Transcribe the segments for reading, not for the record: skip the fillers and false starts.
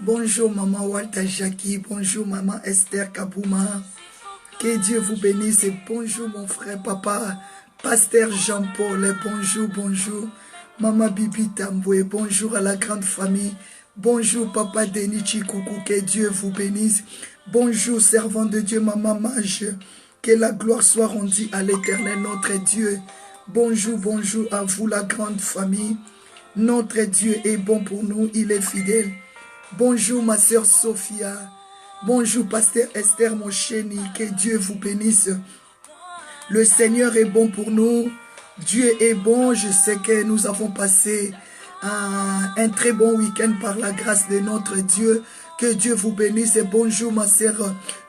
Bonjour maman Walter Jackie, bonjour maman Esther Kabouma. Que Dieu vous bénisse et bonjour mon frère papa, pasteur Jean-Paul, bonjour, bonjour. Maman Bibi Tamboué, bonjour à la grande famille. Bonjour papa Denis Chikoukou, que Dieu vous bénisse. Bonjour servant de Dieu, maman Mage, que la gloire soit rendue à l'éternel notre Dieu. Bonjour, bonjour à vous la grande famille. Notre Dieu est bon pour nous, il est fidèle. Bonjour ma sœur Sophia. Bonjour pasteur Esther Mocheni, que Dieu vous bénisse. Le Seigneur est bon pour nous. Dieu est bon. Je sais que nous avons passé un très bon week-end par la grâce de notre Dieu. Que Dieu vous bénisse. Et bonjour ma sœur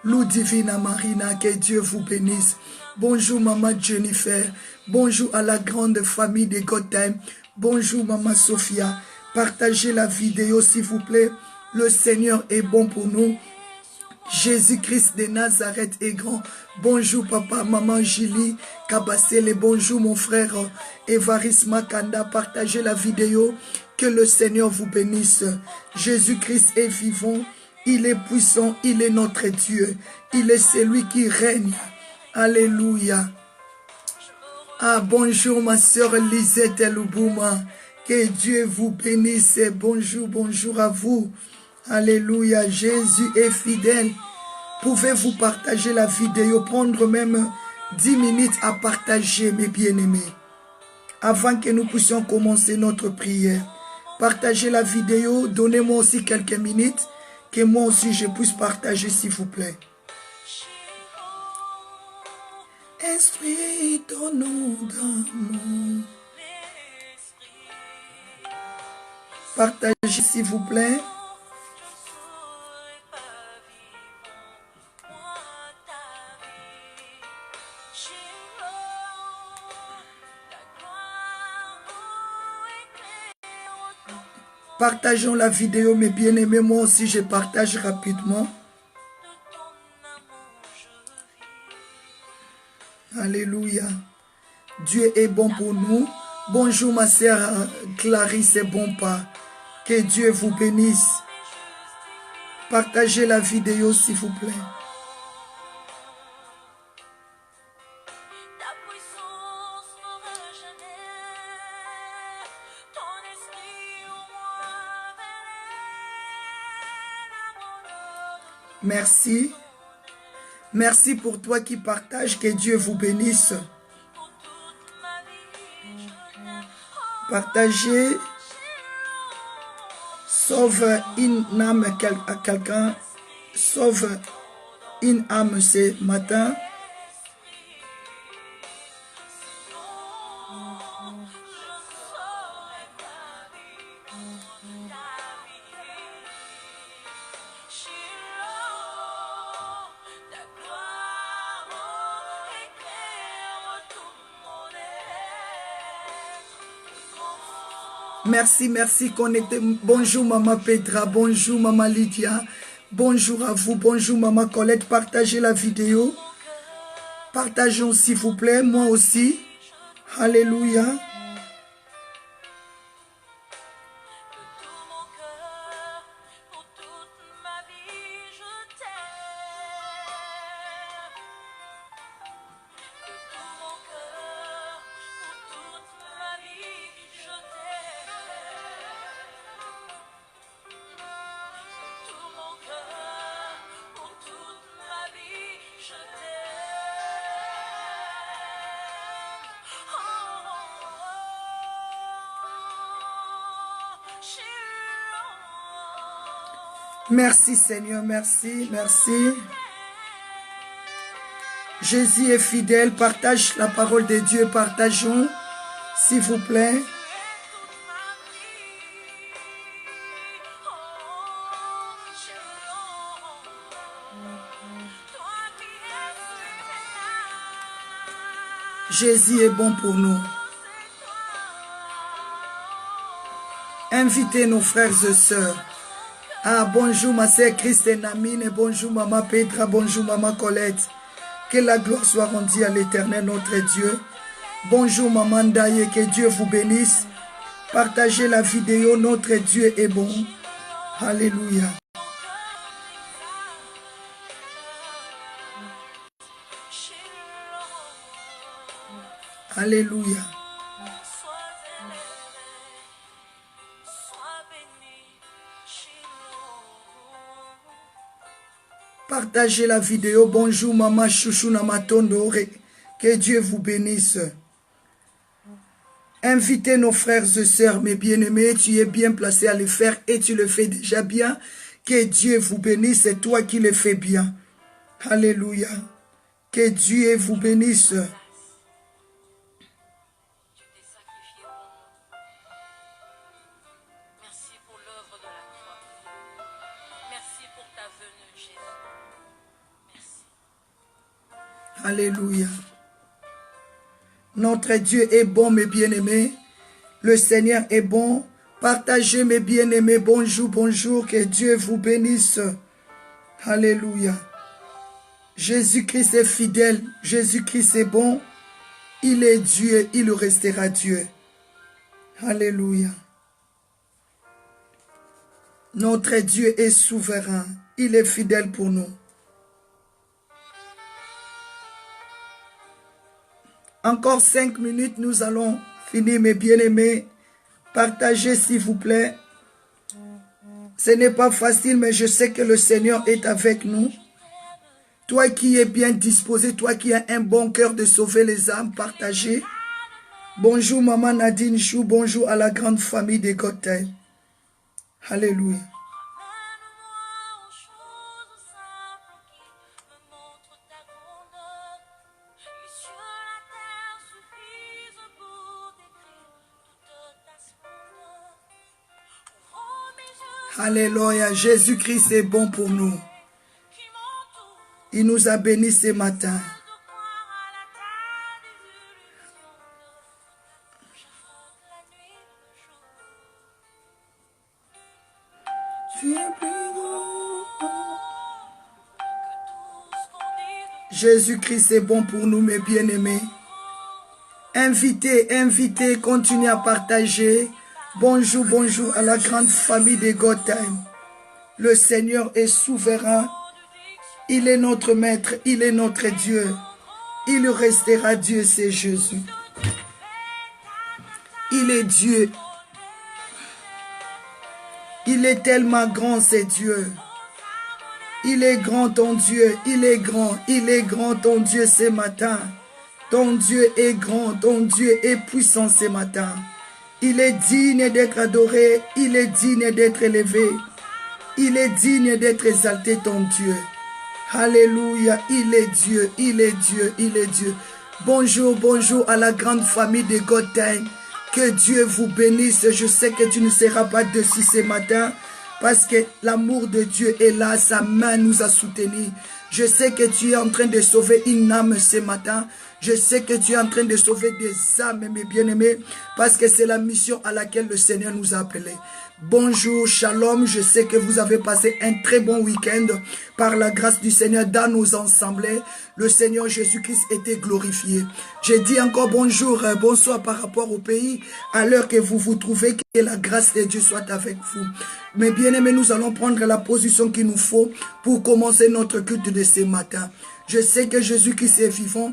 Lou Divina Marina. Que Dieu vous bénisse. Bonjour maman Jennifer. Bonjour à la grande famille de God Time. Bonjour maman Sophia. Partagez la vidéo s'il vous plaît. Le Seigneur est bon pour nous. Jésus-Christ de Nazareth est grand. Bonjour papa, maman Julie Kabassele. Bonjour mon frère Évariste Makanda. Partagez la vidéo. Que le Seigneur vous bénisse. Jésus-Christ est vivant. Il est puissant. Il est notre Dieu. Il est celui qui règne. Alléluia. Ah bonjour ma soeur Lisette Loubouma. Que Dieu vous bénisse. Bonjour, bonjour à vous. Alléluia, Jésus est fidèle. Pouvez-vous partager la vidéo, prendre même 10 minutes à partager, mes bien-aimés, avant que nous puissions commencer notre prière. Partagez la vidéo, donnez-moi aussi quelques minutes, que moi aussi je puisse partager, s'il vous plaît. Esprit, ton nom d'amour. Partagez, s'il vous plaît. Partageons la vidéo, mes bien-aimés. Moi aussi, je partage rapidement. Alléluia. Dieu est bon pour nous. Bonjour, ma sœur Clarisse Bonpa. Que Dieu vous bénisse. Partagez la vidéo, s'il vous plaît. Merci. Merci pour toi qui partage. Que Dieu vous bénisse. Partagez. Sauve une âme à quelqu'un. Sauve une âme ce matin. Merci, merci. Connectez. Bonjour maman Petra, bonjour maman Lydia, bonjour à vous, bonjour maman Colette. Partagez la vidéo. Partageons s'il vous plaît, moi aussi. Alléluia. Merci Seigneur, merci, merci. Jésus est fidèle, partage la parole de Dieu, partageons, s'il vous plaît. Jésus est bon pour nous. Invitez nos frères et sœurs. Ah, bonjour ma sœur Christine Amine, bonjour maman Petra, bonjour maman Colette. Que la gloire soit rendue à l'éternel notre Dieu. Bonjour maman Daye, que Dieu vous bénisse. Partagez la vidéo, notre Dieu est bon. Alléluia. Alléluia. Partagez la vidéo. Bonjour Maman Chouchou Namatondore. Que Dieu vous bénisse. Invitez nos frères et sœurs, mes bien-aimés. Tu es bien placé à le faire et tu le fais déjà bien. Que Dieu vous bénisse. C'est toi qui le fais bien. Alléluia. Que Dieu vous bénisse. Alléluia. Notre Dieu est bon, mes bien-aimés. Le Seigneur est bon. Partagez, mes bien-aimés. Bonjour, bonjour. Que Dieu vous bénisse. Alléluia. Jésus-Christ est fidèle. Jésus-Christ est bon. Il est Dieu. Il restera Dieu. Alléluia. Notre Dieu est souverain. Il est fidèle pour nous. Encore 5 minutes, nous allons finir, mes bien-aimés. Partagez, s'il vous plaît. Ce n'est pas facile, mais je sais que le Seigneur est avec nous. Toi qui es bien disposé, toi qui as un bon cœur de sauver les âmes, partagez. Bonjour, Maman Nadine Chou. Bonjour à la grande famille des Gotthard. Alléluia. Alléluia, Jésus-Christ est bon pour nous. Il nous a bénis ce matin. Jésus-Christ est bon pour nous, mes bien-aimés. Invitez, invitez, continuez à partager. Bonjour, bonjour à la grande famille des Gotthard. Le Seigneur est souverain. Il est notre maître, il est notre Dieu. Il restera Dieu, c'est Jésus. Il est Dieu. Il est tellement grand, c'est Dieu. Il est grand ton Dieu, il est grand ton Dieu ce matin. Ton Dieu est grand, ton Dieu est puissant ce matin. Il est digne d'être adoré, il est digne d'être élevé. Il est digne d'être exalté, ton Dieu. Alléluia, il est Dieu, il est Dieu, il est Dieu. Bonjour, bonjour à la grande famille de Gotthard. Que Dieu vous bénisse. Je sais que tu ne seras pas dessus ce matin parce que l'amour de Dieu est là, sa main nous a soutenus. Je sais que tu es en train de sauver une âme ce matin. Je sais que tu es en train de sauver des âmes, mes bien-aimés, parce que c'est la mission à laquelle le Seigneur nous a appelés. Bonjour, shalom, je sais que vous avez passé un très bon week-end par la grâce du Seigneur dans nos assemblées. Le Seigneur Jésus-Christ était glorifié. J'ai dit encore bonjour, bonsoir par rapport au pays, à l'heure que vous vous trouvez, que la grâce de Dieu soit avec vous. Mes bien-aimés, nous allons prendre la position qu'il nous faut pour commencer notre culte de ce matin. Je sais que Jésus-Christ est vivant.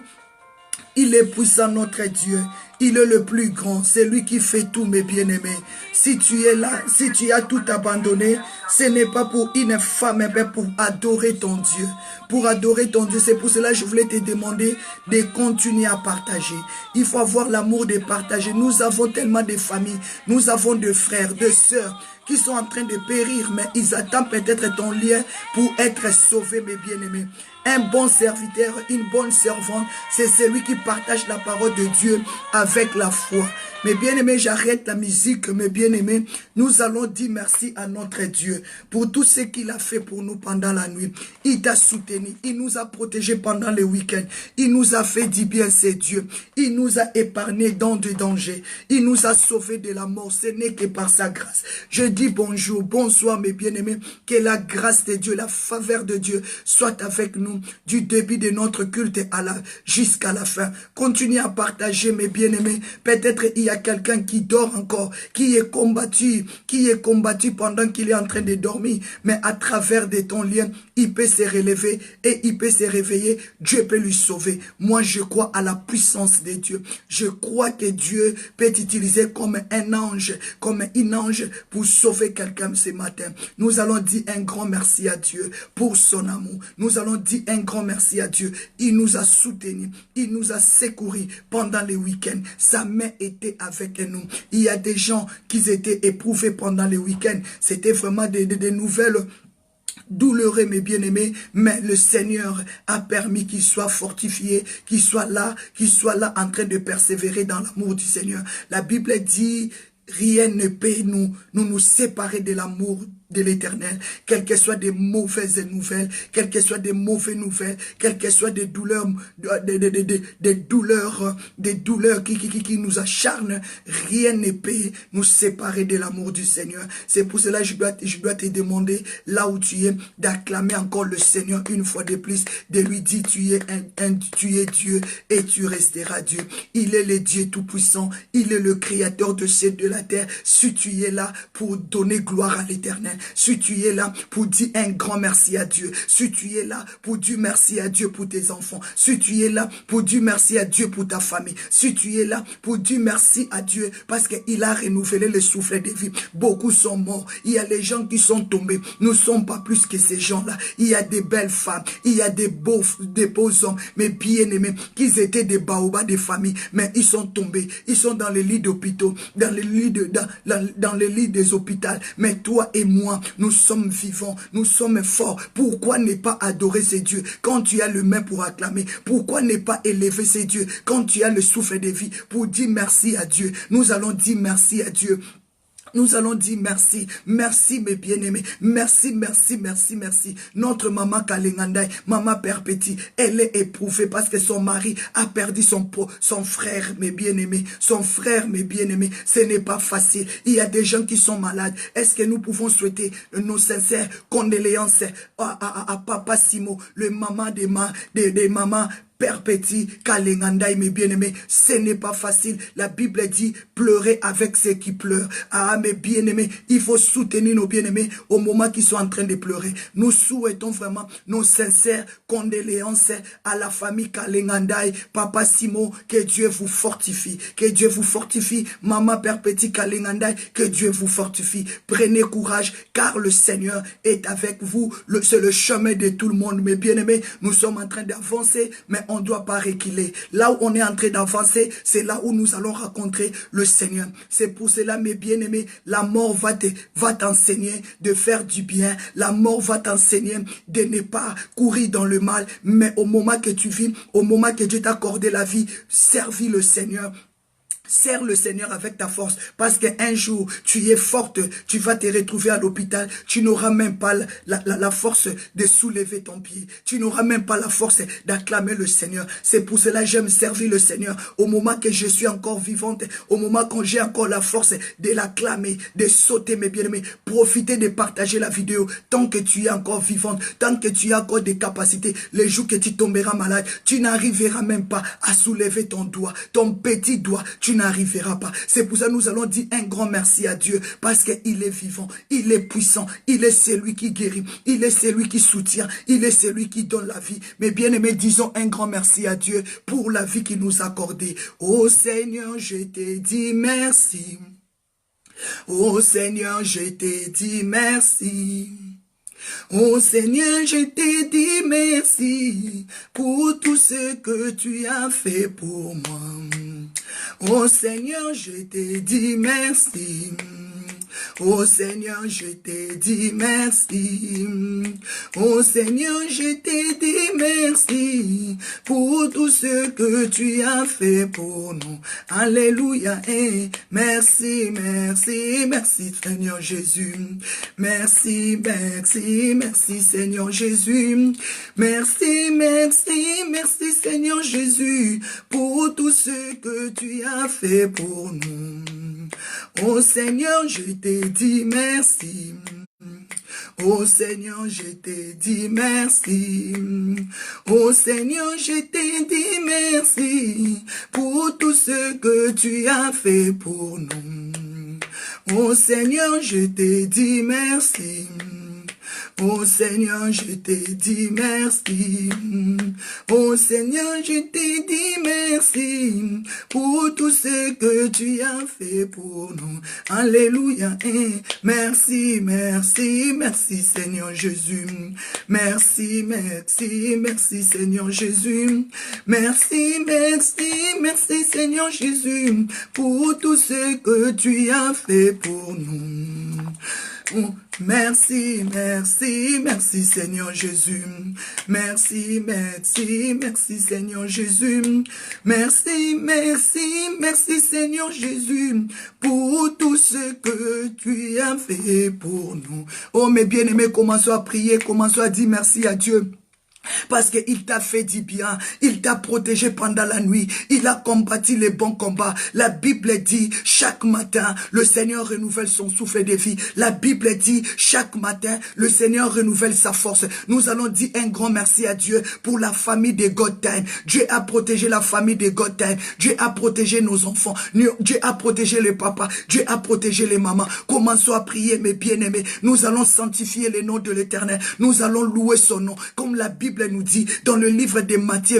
Il est puissant, notre Dieu. Il est le plus grand. C'est lui qui fait tout, mes bien-aimés. Si tu es là, si tu as tout abandonné, ce n'est pas pour une femme, mais pour adorer ton Dieu. Pour adorer ton Dieu. C'est pour cela que je voulais te demander de continuer à partager. Il faut avoir l'amour de partager. Nous avons tellement de familles. Nous avons de frères, de sœurs qui sont en train de périr, mais ils attendent peut-être ton lien pour être sauvés, mes bien-aimés. Un bon serviteur, une bonne servante, c'est celui qui partage la parole de Dieu avec la foi. Mes bien-aimés, j'arrête la musique, mes bien-aimés. Nous allons dire merci à notre Dieu pour tout ce qu'il a fait pour nous pendant la nuit. Il t'a soutenu, il nous a protégés pendant le week-end. Il nous a fait du bien, c'est Dieu. Il nous a épargnés dans du danger. Il nous a sauvés de la mort. Ce n'est que par sa grâce. Je dis bonjour, bonsoir mes bien-aimés. Que la grâce de Dieu, la faveur de Dieu soit avec nous du début de notre culte jusqu'à la fin. Continuez à partager mes bien-aimés. Peut-être il y a quelqu'un qui dort encore, qui est combattu pendant qu'il est en train de dormir. Mais à travers de ton lien, il peut se relever et il peut se réveiller. Dieu peut lui sauver. Moi, je crois à la puissance de Dieu. Je crois que Dieu peut t'utiliser comme un ange, comme une ange pour sauver quelqu'un ce matin. Nous allons dire un grand merci à Dieu pour son amour. Nous allons dire un grand merci à Dieu. Il nous a soutenus, il nous a secourus pendant les week-ends. Sa main était avec nous. Il y a des gens qui étaient éprouvés pendant les week-ends. C'était vraiment des nouvelles douloureux, mes bien-aimés, mais le Seigneur a permis qu'il soit fortifié, qu'il soit là en train de persévérer dans l'amour du Seigneur. La Bible dit, rien ne peut nous séparer de l'amour de l'Éternel, quelles que soient des mauvaises nouvelles, quelles que soient des mauvaises nouvelles, quelles que soient des douleurs, des douleurs qui nous acharnent, rien ne peut nous séparer de l'amour du Seigneur. C'est pour cela que je dois te demander, là où tu es, d'acclamer encore le Seigneur une fois de plus, de lui dire, tu es Dieu et tu resteras Dieu. Il est le Dieu Tout-Puissant, il est le Créateur de ciel de la terre. Si tu es là pour donner gloire à l'Éternel, si tu es là pour dire un grand merci à Dieu, si tu es là pour dire merci à Dieu pour tes enfants, si tu es là pour dire merci à Dieu pour ta famille, si tu es là pour dire merci à Dieu parce qu'il a renouvelé le souffle de vie. Beaucoup sont morts, il y a les gens qui sont tombés, nous ne sommes pas plus que ces gens-là. Il y a des belles femmes, il y a des beaux hommes, mais bien-aimés, qu'ils étaient des baobabs des familles, mais ils sont tombés, ils sont dans les lits d'hôpitaux, dans les lits des hôpitaux, mais toi et moi, nous sommes vivants, nous sommes forts. Pourquoi ne pas adorer ces dieux quand tu as le main pour acclamer? Pourquoi ne pas élever ces dieux quand tu as le souffle de vie pour dire merci à Dieu? Nous allons dire merci à Dieu. Nous allons dire merci, merci mes bien-aimés, merci, merci, merci, merci. Notre maman Kalengandai, maman Perpétie, elle est éprouvée parce que son mari a perdu son frère, mes bien-aimés, son frère, mes bien-aimés. Ce n'est pas facile. Il y a des gens qui sont malades. Est-ce que nous pouvons souhaiter nos sincères condoléances à Papa Simo, le maman des mamans Perpétie, Kalengandai, mes bien-aimés, ce n'est pas facile. La Bible dit, pleurer avec ceux qui pleurent. Ah, mes bien-aimés, il faut soutenir nos bien-aimés au moment qu'ils sont en train de pleurer. Nous souhaitons vraiment nos sincères condoléances à la famille Kalengandai, Papa Simo, que Dieu vous fortifie, que Dieu vous fortifie, Maman Perpétie Kalengandai, que Dieu vous fortifie. Prenez courage, car le Seigneur est avec vous. C'est le chemin de tout le monde, mes bien-aimés. Nous sommes en train d'avancer, mais on ne doit pas reculer. Là où on est en train d'avancer, c'est là où nous allons rencontrer le Seigneur. C'est pour cela, mes bien-aimés, la mort va t'enseigner de faire du bien. La mort va t'enseigner de ne pas courir dans le mal. Mais au moment que tu vis, au moment que Dieu t'a accordé la vie, servis le Seigneur. Sers le Seigneur avec ta force, parce qu'un jour, tu es forte, tu vas te retrouver à l'hôpital, tu n'auras même pas la force de soulever ton pied, tu n'auras même pas la force d'acclamer le Seigneur. C'est pour cela que j'aime servir le Seigneur, au moment que je suis encore vivante, au moment quand j'ai encore la force de l'acclamer, de sauter, mes bien-aimés, profitez de partager la vidéo, tant que tu es encore vivante, tant que tu as encore des capacités, les jours que tu tomberas malade, tu n'arriveras même pas à soulever ton doigt, ton petit doigt, tu n'arriveras pas. C'est pour ça que nous allons dire un grand merci à Dieu, parce qu'il est vivant, il est puissant, il est celui qui guérit, il est celui qui soutient, il est celui qui donne la vie. Mais bien aimés, disons un grand merci à Dieu pour la vie qu'il nous a accordée. Oh Seigneur, je te dis merci. Oh Seigneur, je te dis merci. Oh Seigneur, je te dis merci pour tout ce que tu as fait pour moi. Oh Seigneur, je te dis merci. Oh Seigneur, je te dis merci. Oh Seigneur, je te dis merci pour tout ce que tu as fait pour nous. Alléluia. Et merci, merci, merci Seigneur Jésus. Merci, merci, merci Seigneur Jésus. Merci, merci, merci Seigneur Jésus pour tout ce que tu as fait pour nous. Oh Seigneur, je te dis merci. Oh Seigneur, je te dis merci. Oh Seigneur, je te dis merci pour tout ce que tu as fait pour nous. Oh Seigneur, je te dis merci. Oh Seigneur, je te dis merci. Oh Seigneur, je te dis merci pour tout ce que tu as fait pour nous. Alléluia. Merci, merci, merci Seigneur Jésus. Merci, merci, merci Seigneur Jésus. Merci, merci, merci Seigneur Jésus pour tout ce que tu as fait pour nous. Oh, merci, merci, merci Seigneur Jésus. Merci, merci, merci Seigneur Jésus. Merci, merci, merci Seigneur Jésus pour tout ce que tu as fait pour nous. Oh mes bien-aimés, commençons à prier, commençons à dire merci à Dieu. Parce qu'il t'a fait du bien, il t'a protégé pendant la nuit, il a combattu les bons combats. La Bible dit, chaque matin, le Seigneur renouvelle son souffle de vie. La Bible dit, chaque matin, le Seigneur renouvelle sa force. Nous allons dire un grand merci à Dieu pour la famille de God Time. Dieu a protégé la famille de God Time. Dieu a protégé nos enfants. Dieu a protégé les papas. Dieu a protégé les mamans. Commençons à prier, mes bien-aimés. Nous allons sanctifier le nom de l'Éternel. Nous allons louer son nom. Comme la Bible nous dit dans le livre de Matthieu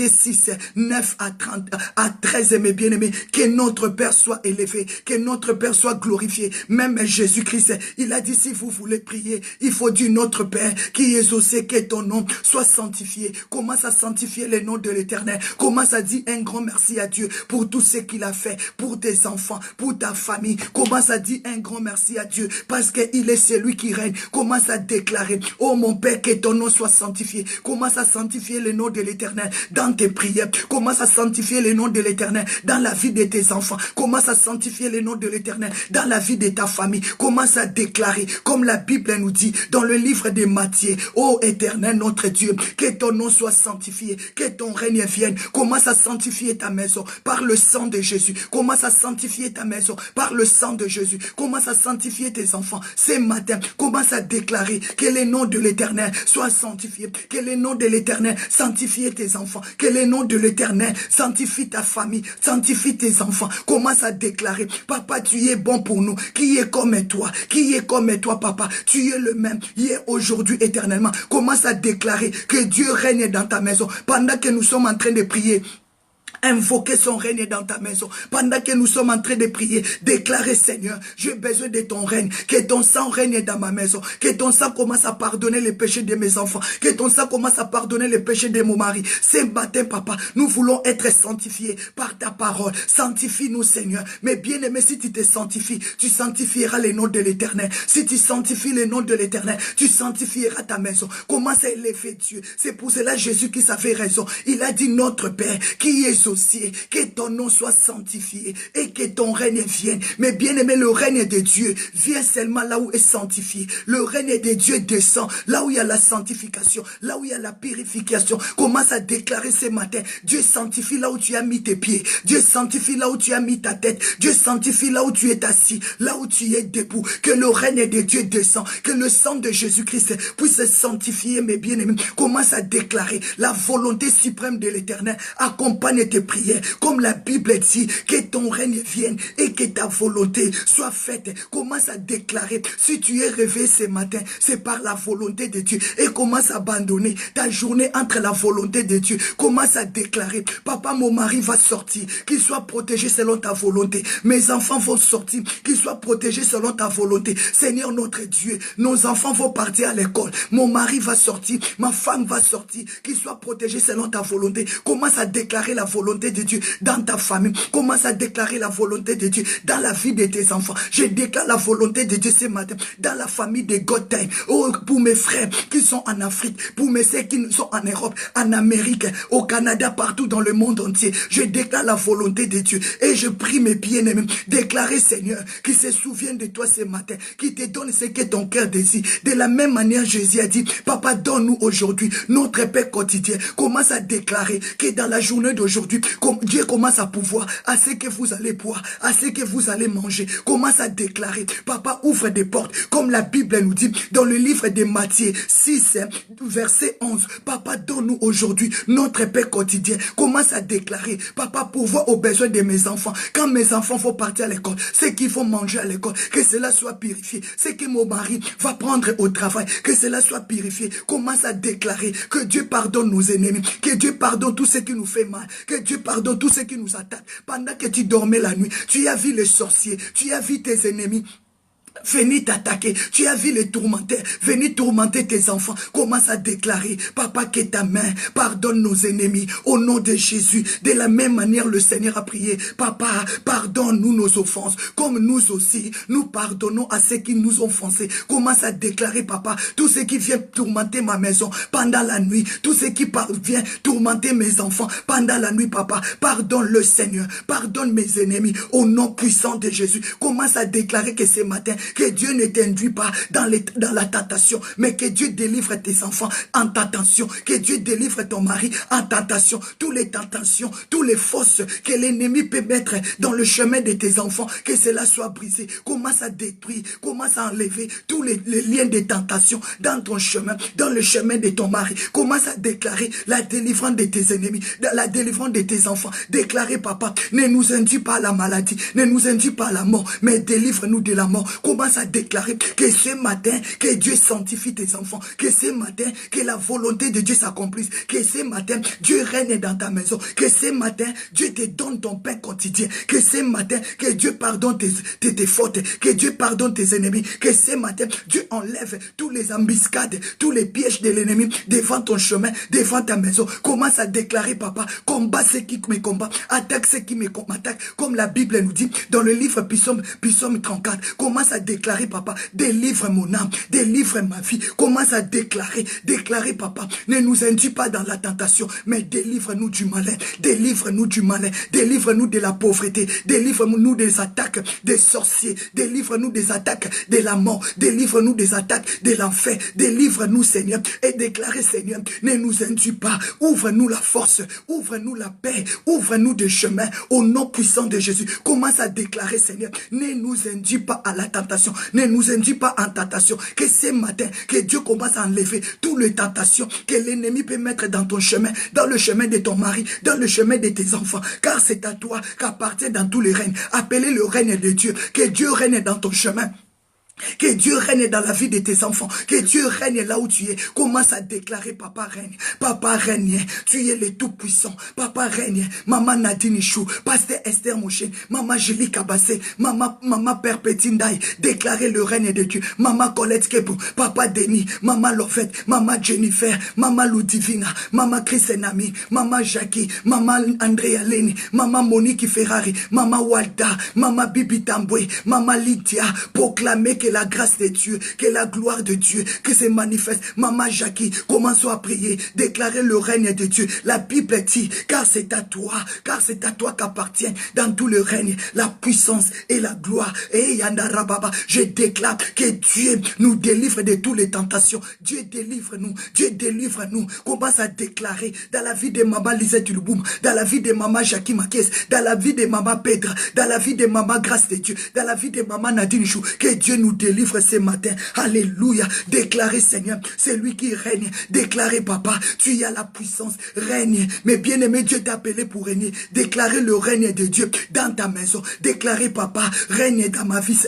6, 9 à 13, mes bien-aimés, que notre Père soit élevé, que notre Père soit glorifié. Même Jésus-Christ, il a dit, si vous voulez prier, il faut dire notre Père qui est aux cieux, que ton nom soit sanctifié. Commence à sanctifier le nom de l'Éternel. Commence à dire un grand merci à Dieu pour tout ce qu'il a fait, pour tes enfants, pour ta famille. Commence à dire un grand merci à Dieu parce qu'il est celui qui règne. Commence à déclarer, oh mon Père, que ton nom soit sanctifié. Commence à sanctifier le nom de l'Éternel dans tes prières. Commence à sanctifier le nom de l'Éternel dans la vie de tes enfants. Commence à sanctifier le nom de l'Éternel dans la vie de ta famille. Commence à déclarer, comme la Bible nous dit dans le livre de Matthieu, ô Éternel notre Dieu, que ton nom soit sanctifié, que ton règne vienne. Commence à sanctifier ta maison par le sang de Jésus. Commence à sanctifier ta maison par le sang de Jésus. Commence à sanctifier tes enfants. Ce matin, commence à déclarer que le nom de l'Éternel soit sanctifié. Que le nom de l'Éternel sanctifie tes enfants. Que le nom de l'Éternel sanctifie ta famille, sanctifie tes enfants. Commence à déclarer, papa, tu es bon pour nous. Qui est comme toi? Qui est comme toi, papa? Tu es le même hier, aujourd'hui, éternellement. Commence à déclarer que Dieu règne dans ta maison. Pendant que nous sommes en train de prier, invoquer son règne dans ta maison. Pendant que nous sommes en train de prier, déclarer, Seigneur, j'ai besoin de ton règne. Que ton sang règne dans ma maison. Que ton sang commence à pardonner les péchés de mes enfants. Que ton sang commence à pardonner les péchés de mon mari. Ce matin, papa, nous voulons être sanctifiés par ta parole. Sanctifie-nous, Seigneur. Mais bien aimé, si tu te sanctifies, tu sanctifieras le nom de l'Éternel. Si tu sanctifies le nom de l'Éternel, tu sanctifieras ta maison. Commence à élever Dieu. C'est pour cela Jésus qui avait raison. Il a dit, notre Père, qui est aussi, que ton nom soit sanctifié et que ton règne vienne. Mais bien aimé, le règne de Dieu vient seulement là où est sanctifié. Le règne de Dieu descend là où il y a la sanctification, là où il y a la purification. Commence à déclarer ce matin, Dieu sanctifie là où tu as mis tes pieds. Dieu sanctifie là où tu as mis ta tête. Dieu sanctifie là où tu es assis, là où tu es debout. Que le règne de Dieu descend, que le sang de Jésus-Christ puisse sanctifier, mes bien-aimés. Commence à déclarer la volonté suprême de l'Éternel. Accompagne tes prières, comme la Bible dit, que ton règne vienne et que ta volonté soit faite. Commence à déclarer, si tu es réveillé ce matin, c'est par la volonté de Dieu. Et commence à abandonner ta journée entre la volonté de Dieu. Commence à déclarer, papa, mon mari va sortir, qu'il soit protégé selon ta volonté. Mes enfants vont sortir, qu'ils soient protégés selon ta volonté. Seigneur notre Dieu, nos enfants vont partir à l'école. Mon mari va sortir, ma femme va sortir, qu'ils soient protégés selon ta volonté. Commence à déclarer la volonté de Dieu dans ta famille. Commence à déclarer la volonté de Dieu dans la vie de tes enfants. Je déclare la volonté de Dieu ce matin dans la famille de God Time. Oh, pour mes frères qui sont en Afrique, pour mes sœurs qui sont en Europe, en Amérique, au Canada, partout dans le monde entier. Je déclare la volonté de Dieu et je prie mes bien-aimés. Déclarez, Seigneur, qui se souviennent de toi ce matin, qui te donne ce que ton cœur désire. De la même manière, Jésus a dit, papa, donne-nous aujourd'hui notre paix quotidien. Commence à déclarer que dans la journée d'aujourd'hui, aujourd'hui, Dieu commence à pouvoir à ce que vous allez boire, à ce que vous allez manger. Commence à déclarer. Papa, ouvre des portes, comme la Bible nous dit dans le livre de Matthieu 6, verset 11. Papa, donne-nous aujourd'hui notre pain quotidien. Commence à déclarer. Papa, pourvoir aux besoins de mes enfants. Quand mes enfants vont partir à l'école, ce qu'ils vont manger à l'école, que cela soit purifié. Ce que mon mari va prendre au travail, que cela soit purifié. Commence à déclarer que Dieu pardonne nos ennemis, que Dieu pardonne tout ce qui nous fait mal, que Dieu pardonne tout ce qui nous attaque. Pendant que tu dormais la nuit, tu as vu les sorciers, tu as vu tes ennemis venir t'attaquer, tu as vu les tourmenter, venir tourmenter tes enfants. Commence à déclarer, papa, que ta main pardonne nos ennemis au nom de Jésus. De la même manière, le Seigneur a prié, papa, pardonne-nous nos offenses, comme nous aussi, nous pardonnons à ceux qui nous ont offensés. Commence à déclarer, papa, tout ce qui vient tourmenter ma maison pendant la nuit, tout ce qui vient tourmenter mes enfants pendant la nuit, papa, pardonne le Seigneur, pardonne mes ennemis au nom puissant de Jésus. Commence à déclarer que ce matin, que Dieu ne t'induit pas dans la tentation, mais que Dieu délivre tes enfants en tentation, que Dieu délivre ton mari en tentation, toutes les tentations, toutes les fausses que l'ennemi peut mettre dans le chemin de tes enfants, que cela soit brisé. Commence à détruire, commence à enlever tous les liens de tentation dans ton chemin, dans le chemin de ton mari. Commence à déclarer la délivrance de tes ennemis, la délivrance de tes enfants. Déclarer, papa, ne nous induis pas à la maladie, ne nous induis pas à la mort, mais délivre-nous de la mort. Commence à déclarer que ce matin, que Dieu sanctifie tes enfants, que ce matin, que la volonté de Dieu s'accomplisse, que ce matin, Dieu règne dans ta maison, que ce matin, Dieu te donne ton pain quotidien, que ce matin, que Dieu pardonne tes fautes, que Dieu pardonne tes ennemis, que ce matin, Dieu enlève tous les embuscades, tous les pièges de l'ennemi devant ton chemin, devant ta maison. Commence à déclarer, papa, combat ceux qui me combattent, attaque ceux qui me attaquent, comme la Bible nous dit dans le livre Psaume 34. Commence à déclarer, papa, délivre mon âme, délivre ma vie. Commence à déclarer, papa, ne nous induis pas dans la tentation, mais délivre-nous du malin, délivre-nous du malin, délivre-nous de la pauvreté, délivre-nous des attaques des sorciers, délivre-nous des attaques de la mort, délivre-nous des attaques de l'enfer, délivre-nous, Seigneur, et déclarer, Seigneur, ne nous induis pas, ouvre-nous la force, ouvre-nous la paix, ouvre-nous des chemins au nom puissant de Jésus. Commence à déclarer, Seigneur, ne nous induis pas à la tentation, ne nous induis pas en tentation, que ce matin, que Dieu commence à enlever toutes les tentations que l'ennemi peut mettre dans ton chemin, dans le chemin de ton mari, dans le chemin de tes enfants, car c'est à toi qu'appartient dans tous les règnes. Appelez le règne de Dieu, que Dieu règne dans ton chemin. Que Dieu règne dans la vie de tes enfants. Que Dieu règne là où tu es. Commence à déclarer, papa règne. Papa règne. Tu es le tout-puissant. Papa règne. Maman Nadine Chou. Pasteur Esther Moshe. Maman Julie Kabassé. Maman Père Pétindaï. Déclarer le règne de Dieu. Maman Colette Kebou. Papa Denis. Maman Lovette. Maman Jennifer. Maman Ludivina. Maman Chris Enami. Maman Jackie. Maman Andrea Leni. Maman Monique Ferrari. Maman Walda. Maman Bibi Tamboué. Maman Lydia. Proclamer que la grâce de Dieu, que la gloire de Dieu, que se manifeste. Maman Jackie, commençons à prier, déclarer le règne de Dieu. La Bible dit, car c'est à toi qu'appartient dans tout le règne, la puissance et la gloire. Et Yandarababa, je déclare que Dieu nous délivre de toutes les tentations. Dieu délivre-nous, Dieu délivre-nous. Commence à déclarer dans la vie de maman Lisette Luboum, dans la vie de maman Jackie Makies, dans la vie de maman Pedra, dans la vie de maman Grâce de Dieu, dans la vie de maman Nadine Chou, que Dieu nous délivre ce matin. Alléluia. Déclarez, Seigneur, c'est lui qui règne. Déclarez, papa, tu as la puissance. Règne. Mais bien-aimé, Dieu t'a appelé pour régner. Déclarez le règne de Dieu dans ta maison. Déclarez, papa, règne dans ma vie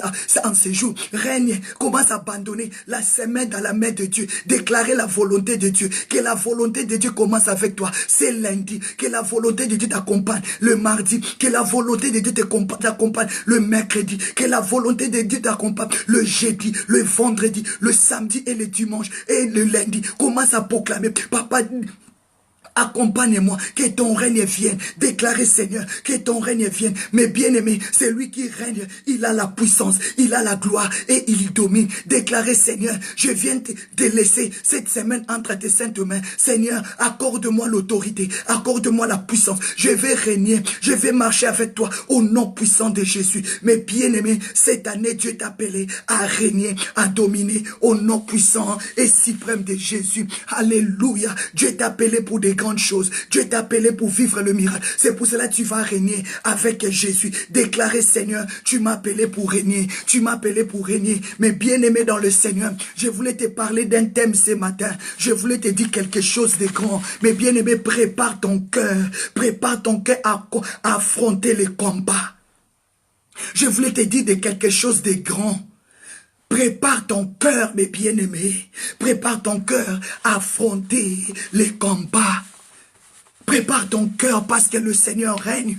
en ce jour. Règne. Commence à abandonner la semaine dans la main de Dieu. Déclarez la volonté de Dieu. Que la volonté de Dieu commence avec toi. C'est lundi. Que la volonté de Dieu t'accompagne le mardi. Que la volonté de Dieu t'accompagne le mercredi. Que la volonté de Dieu t'accompagne le jeudi, le vendredi, le samedi et le dimanche et le lundi. Commence à proclamer, papa, accompagne-moi, que ton règne vienne. Déclarez, Seigneur, que ton règne vienne. Mais bien aimé, c'est lui qui règne. Il a la puissance, il a la gloire et il domine. Déclarez, Seigneur, je viens te laisser cette semaine entre tes saintes mains. Seigneur, accorde-moi l'autorité, accorde-moi la puissance. Je vais régner, je vais marcher avec toi au nom puissant de Jésus. Mais bien aimé, cette année, Dieu t'a appelé à régner, à dominer au nom puissant et suprême de Jésus. Alléluia. Dieu t'a appelé pour des grands grandes choses. Dieu t'a appelé pour vivre le miracle. C'est pour cela que tu vas régner avec Jésus. Déclarer, Seigneur, tu m'as appelé pour régner. Tu m'as appelé pour régner. Mais bien-aimé dans le Seigneur, je voulais te parler d'un thème ce matin. Je voulais te dire quelque chose de grand. Mais bien-aimé, prépare ton cœur. Prépare ton cœur à affronter les combats. Je voulais te dire de quelque chose de grand. Prépare ton cœur, mes bien-aimés. Prépare ton cœur à affronter les combats. Prépare ton cœur parce que le Seigneur règne.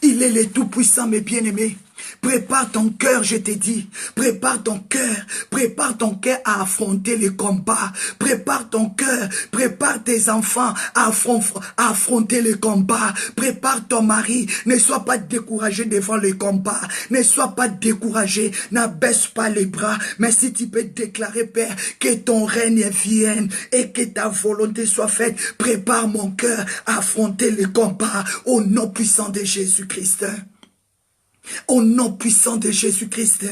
Il est le Tout-Puissant, mes bien-aimés. Prépare ton cœur, je te dis. Prépare ton cœur à affronter les combats. Prépare ton cœur, prépare tes enfants à affronter les combats. Prépare ton mari. Ne sois pas découragé devant les combats. Ne sois pas découragé. N'abaisse pas les bras. Mais si tu peux déclarer, Père, que ton règne vienne et que ta volonté soit faite, prépare mon cœur à affronter les combats au nom puissant de Jésus-Christ. Au nom puissant de Jésus-Christ,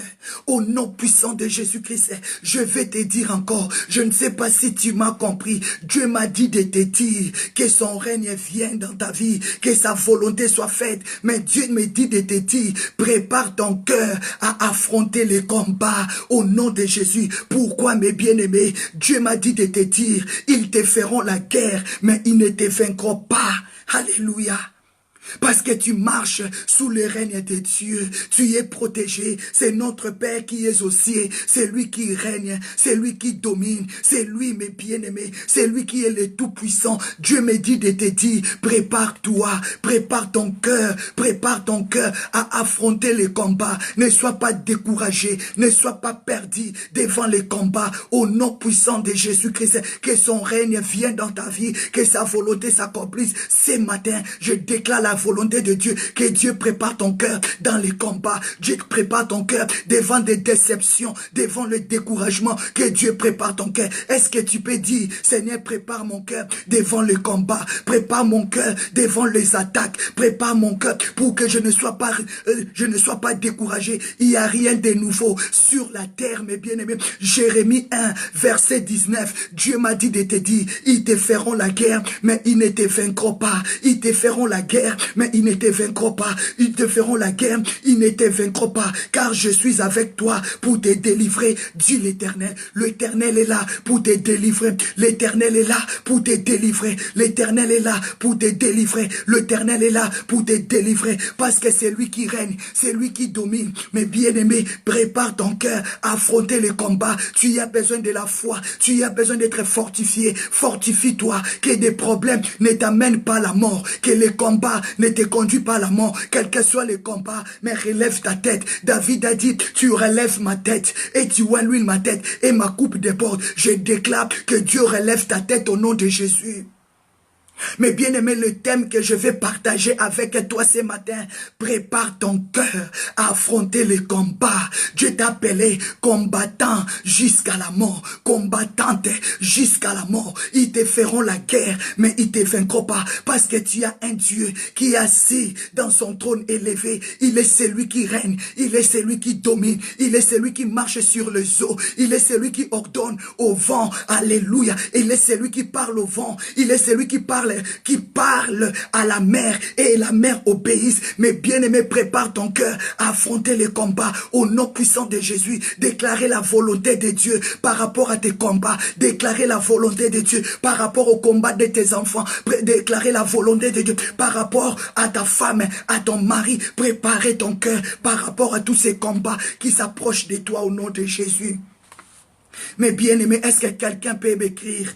au nom puissant de Jésus-Christ, je vais te dire encore, je ne sais pas si tu m'as compris, Dieu m'a dit de te dire que son règne vienne dans ta vie, que sa volonté soit faite, mais Dieu me dit de te dire, prépare ton cœur à affronter les combats au nom de Jésus. Pourquoi, mes bien-aimés? Dieu m'a dit de te dire, ils te feront la guerre, mais ils ne te vaincront pas. Alléluia. Parce que tu marches sous le règne de Dieu, tu es protégé, c'est notre Père qui est aux cieux, c'est lui qui règne, c'est lui qui domine, c'est lui mes bien-aimés, c'est lui qui est le Tout-Puissant. Dieu me dit de te dire, prépare-toi, prépare ton cœur à affronter les combats, ne sois pas découragé, ne sois pas perdu devant les combats, au nom puissant de Jésus-Christ, que son règne vienne dans ta vie, que sa volonté s'accomplisse. Ce matin, je déclare la volonté de Dieu, que Dieu prépare ton cœur dans les combats, Dieu prépare ton cœur devant des déceptions, devant le découragement, que Dieu prépare ton cœur. Est-ce que tu peux dire, Seigneur, prépare mon cœur devant le combat, prépare mon cœur devant les attaques, prépare mon cœur pour que je ne sois pas découragé. Il n'y a rien de nouveau sur la terre, mes bien-aimés. Jérémie 1, verset 19, Dieu m'a dit de te dire, ils te feront la guerre, mais ils ne te vaincront pas. Ils te feront la guerre, mais ils ne te vaincront pas. Ils te feront la guerre, ils ne te vaincront pas, car je suis avec toi pour te délivrer, dit l'Éternel. L'Éternel est là pour te délivrer. L'Éternel est là pour te délivrer. L'Éternel est là pour te délivrer. L'Éternel est là pour te délivrer, parce que c'est lui qui règne, c'est lui qui domine. Mais bien-aimé, prépare ton cœur à affronter les combats. Tu as besoin de la foi, tu as besoin d'être fortifié. Fortifie-toi, que des problèmes ne t'amènent pas à la mort, que les combats ne te conduisent pas à la mort, quel que soit les combats, mais relève ta tête. David a dit, tu relèves ma tête et tu huiles ma tête et ma coupe déborde. Je déclare que Dieu relève ta tête au nom de Jésus. Mais bien aimé, le thème que je vais partager avec toi ce matin, prépare ton cœur à affronter les combats. Dieu t'a appelé combattant jusqu'à la mort, combattante jusqu'à la mort. Ils te feront la guerre, mais ils te vaincront pas, parce que tu as un Dieu qui est assis dans son trône élevé. Il est celui qui règne, il est celui qui domine, il est celui qui marche sur les eaux, il est celui qui ordonne au vent, alléluia. Il est celui qui parle au vent, il est celui qui parle à la mer et la mer obéisse. Mais bien-aimé, prépare ton cœur à affronter les combats au nom puissant de Jésus. Déclarer la volonté de Dieu par rapport à tes combats. Déclarer la volonté de Dieu par rapport au combat de tes enfants. Déclarer la volonté de Dieu par rapport à ta femme, à ton mari. Préparer ton cœur par rapport à tous ces combats qui s'approchent de toi au nom de Jésus. Mais bien-aimé, est-ce que quelqu'un peut m'écrire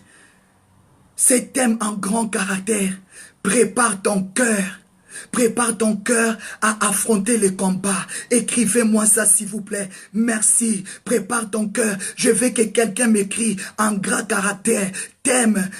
ces thèmes en grand caractère? Prépare ton cœur. Prépare ton cœur à affronter les combats. Écrivez-moi ça s'il vous plaît. Merci. Prépare ton cœur. Je veux que quelqu'un m'écrit en grand caractère. Thème,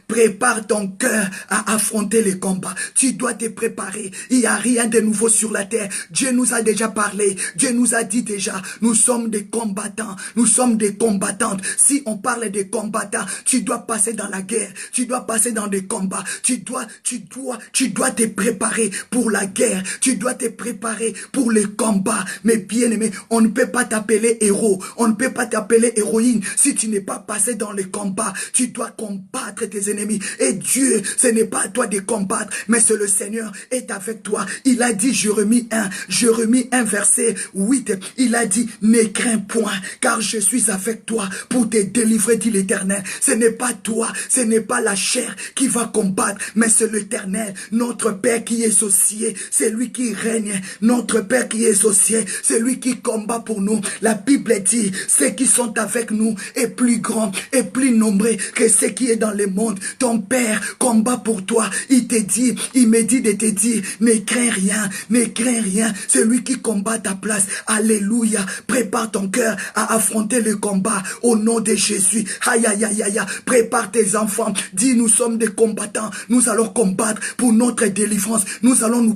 prépare ton cœur à affronter les combats. Tu dois te préparer. Il n'y a rien de nouveau sur la terre. Dieu nous a déjà parlé. Dieu nous a dit déjà, nous sommes des combattants. Nous sommes des combattantes. Si on parle de combattants, tu dois passer dans la guerre. Tu dois passer dans des combats. Tu dois te préparer pour la guerre. Tu dois te préparer pour les combats. Mais bien aimé, on ne peut pas t'appeler héros. On ne peut pas t'appeler héroïne si tu n'es pas passé dans les combats. Tu dois combattre tes ennemis. Et Dieu, ce n'est pas à toi de combattre, mais c'est le Seigneur est avec toi. Il a dit, Jérémie 1 verset 8, il a dit, ne crains point, car je suis avec toi pour te délivrer, dit l'Éternel. Ce n'est pas toi, ce n'est pas la chair qui va combattre, mais c'est l'Éternel, notre Père qui est au ciel, c'est lui qui règne, notre Père qui est au ciel, c'est lui qui combat pour nous. La Bible dit, ceux qui sont avec nous est plus grand et plus nombreux que ceux qui est dans le monde. Ton Père combat pour toi. Il te dit, il me dit de te dire, ne crains rien, ne crains rien. C'est lui qui combat ta place. Alléluia. Prépare ton cœur à affronter le combat au nom de Jésus. Aïe, aïe, aïe, aïe. Prépare tes enfants. Dis, nous sommes des combattants. Nous allons combattre pour notre délivrance. Nous allons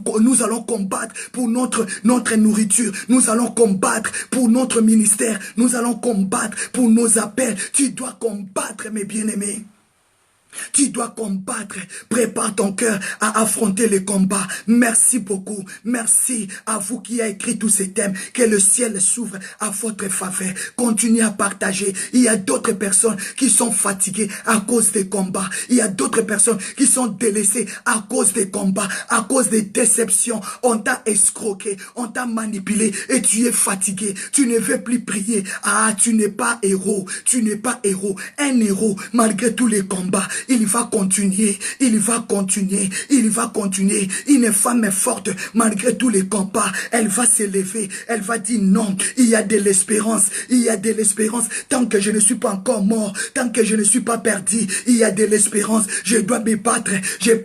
combattre pour notre nourriture. Nous allons combattre pour notre ministère. Nous allons combattre pour nos appels. Tu dois combattre, mes bien-aimés. Tu dois combattre. Prépare ton cœur à affronter les combats. Merci beaucoup. Merci à vous qui avez écrit tous ces thèmes. Que le ciel s'ouvre à votre faveur. Continuez à partager. Il y a d'autres personnes qui sont fatiguées à cause des combats. Il y a d'autres personnes qui sont délaissées à cause des combats, à cause des déceptions. On t'a escroqué, on t'a manipulé et tu es fatigué. Tu ne veux plus prier. Ah, tu n'es pas héros. Tu n'es pas héros. Un héros, malgré tous les combats, il va continuer, il va continuer, il va continuer. Une femme est forte, malgré tous les combats, elle va s'élever, elle va dire non, il y a de l'espérance, il y a de l'espérance. Tant que je ne suis pas encore mort, tant que je ne suis pas perdu, il y a de l'espérance. Je dois me battre.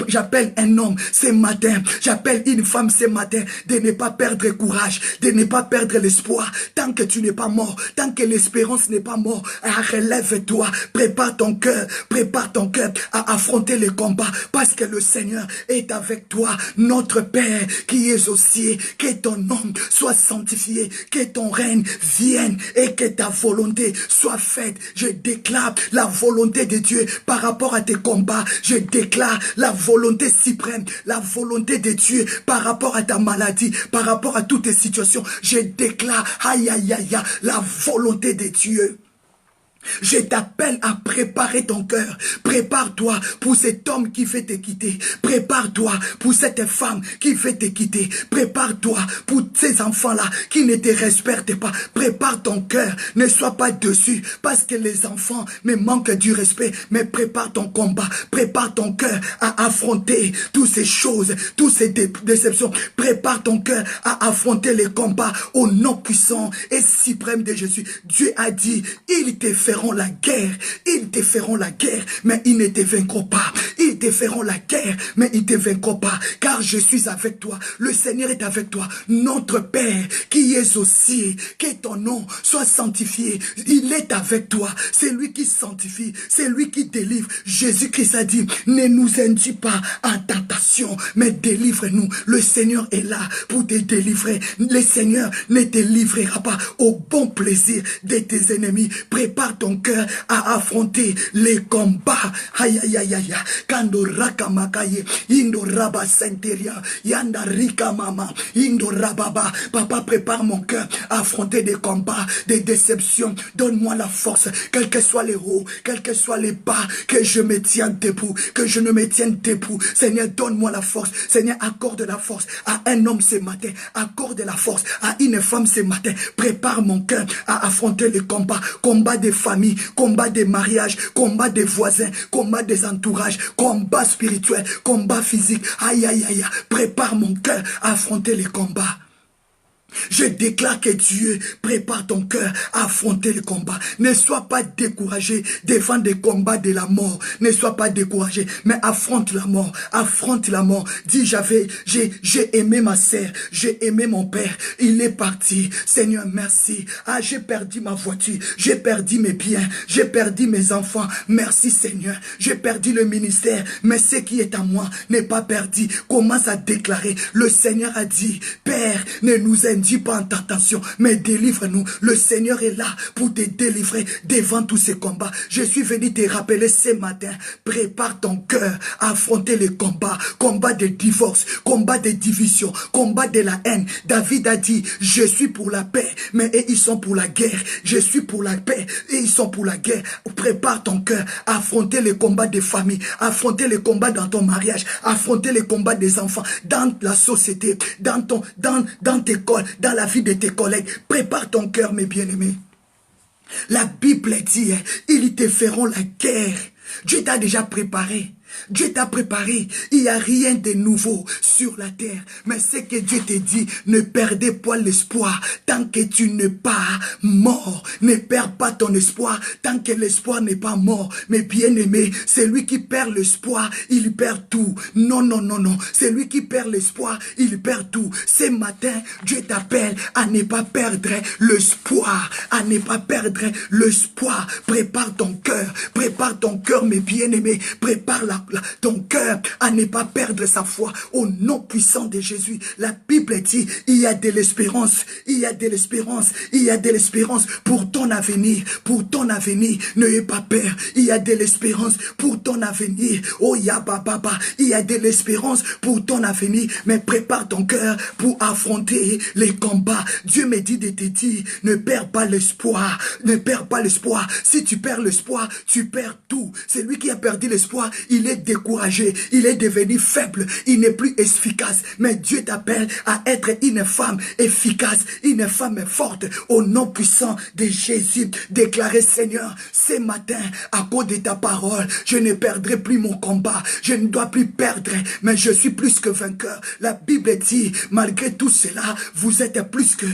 J'appelle un homme ce matin, j'appelle une femme ce matin de ne pas perdre courage, de ne pas perdre l'espoir. Tant que tu n'es pas mort, tant que l'espérance n'est pas morte, relève-toi, prépare ton cœur à affronter les combats, parce que le Seigneur est avec toi. Notre Père qui est aux cieux, que ton nom soit sanctifié, que ton règne vienne et que ta volonté soit faite. Je déclare la volonté de Dieu par rapport à tes combats. Je déclare la volonté suprême, la volonté de Dieu par rapport à ta maladie, par rapport à toutes tes situations. Je déclare, aïe aïe aïe, la volonté de Dieu. Je t'appelle à préparer ton cœur. Prépare-toi pour cet homme qui veut te quitter. Prépare-toi pour cette femme qui veut te quitter. Prépare-toi pour ces enfants-là qui ne te respectent pas. Prépare ton cœur. Ne sois pas dessus parce que les enfants me manquent du respect. Mais prépare ton combat. Prépare ton cœur à affronter toutes ces choses, toutes ces déceptions. Prépare ton cœur à affronter les combats au nom puissant et suprême de Jésus. Dieu a dit, il te feront la guerre, ils te feront la guerre, mais ils ne te vaincront pas. Ils te feront la guerre, mais ils ne te vaincront pas, car je suis avec toi. Le Seigneur est avec toi. Notre Père qui est au ciel, que ton nom soit sanctifié. Il est avec toi. C'est lui qui sanctifie, c'est lui qui délivre. Jésus-Christ a dit, ne nous induis pas en tentation, mais délivre-nous. Le Seigneur est là pour te délivrer. Le Seigneur ne te livrera pas au bon plaisir de tes ennemis. Prépare ton cœur à affronter les combats. Aïe aïe aïe aïe. Kando raka makaye, indo raba senteria, yanda rika mama, indo rababa. Papa, prépare mon cœur à affronter des combats, des déceptions. Donne-moi la force, quels que soient les hauts, quels que soient les bas, que je me tienne debout, que je ne me tienne debout. Seigneur, donne-moi la force. Seigneur, accorde la force à un homme ce matin. Accorde la force à une femme ce matin. Prépare mon cœur à affronter les combats. Combat des familles, combat des mariages, combat des voisins, combat des entourages, combat spirituel, combat physique. Aïe, aïe, aïe. Prépare mon cœur à affronter les combats. Je déclare que Dieu prépare ton cœur à affronter le combat. Ne sois pas découragé devant des combats de la mort. Ne sois pas découragé, mais affronte la mort. Affronte la mort. Dis, j'ai aimé ma sœur, j'ai aimé mon père. Il est parti. Seigneur, merci. Ah, j'ai perdu ma voiture, j'ai perdu mes biens, j'ai perdu mes enfants. Merci Seigneur. J'ai perdu le ministère, mais ce qui est à moi n'est pas perdu. Commence à déclarer. Le Seigneur a dit, Père, ne nous induis suis pas en tentation, mais délivre-nous. Le Seigneur est là pour te délivrer devant tous ces combats. Je suis venu te rappeler ce matin, prépare ton cœur à affronter les combats, combat de divorce, combat de division, combat de la haine. David a dit, je suis pour la paix, mais eux, ils sont pour la guerre. Je suis pour la paix et ils sont pour la guerre. Prépare ton cœur à affronter les combats des familles, affronter les combats dans ton mariage, affronter les combats des enfants, dans la société, dans tes écoles, dans la vie de tes collègues. Prépare ton cœur, mes bien-aimés. La Bible dit, ils te feront la guerre. Dieu t'a déjà préparé. Dieu t'a préparé. Il n'y a rien de nouveau sur la terre. Mais ce que Dieu te dit, ne perdez pas l'espoir. Tant que tu n'es pas mort, ne perds pas ton espoir. Tant que l'espoir n'est pas mort. Mais bien aimé, c'est lui qui perd l'espoir, il perd tout. Non, non, non, non. C'est lui qui perd l'espoir, il perd tout. Ce matin, Dieu t'appelle à ne pas perdre l'espoir. À ne pas perdre l'espoir. Prépare ton cœur, mes bien-aimés. Prépare ton cœur à ne pas perdre sa foi au nom puissant de Jésus. La Bible dit, il y a de l'espérance, il y a de l'espérance, il y a de l'espérance pour ton avenir, n'ayez pas peur, il y a de l'espérance pour ton avenir. Oh Yababa, il y a de l'espérance pour ton avenir, mais prépare ton cœur pour affronter les combats. Dieu me dit de te dire, ne perds pas l'espoir, ne perds pas l'espoir. Si tu perds l'espoir, tu perds tout. C'est lui qui a perdu l'espoir, il est découragé, il est devenu faible, il n'est plus efficace. Mais Dieu t'appelle à être une femme efficace, une femme forte, au nom puissant de Jésus. Déclarez, Seigneur, ce matin, à cause de ta parole, je ne perdrai plus mon combat, je ne dois plus perdre, mais je suis plus que vainqueur. La Bible dit, malgré tout cela, vous êtes plus que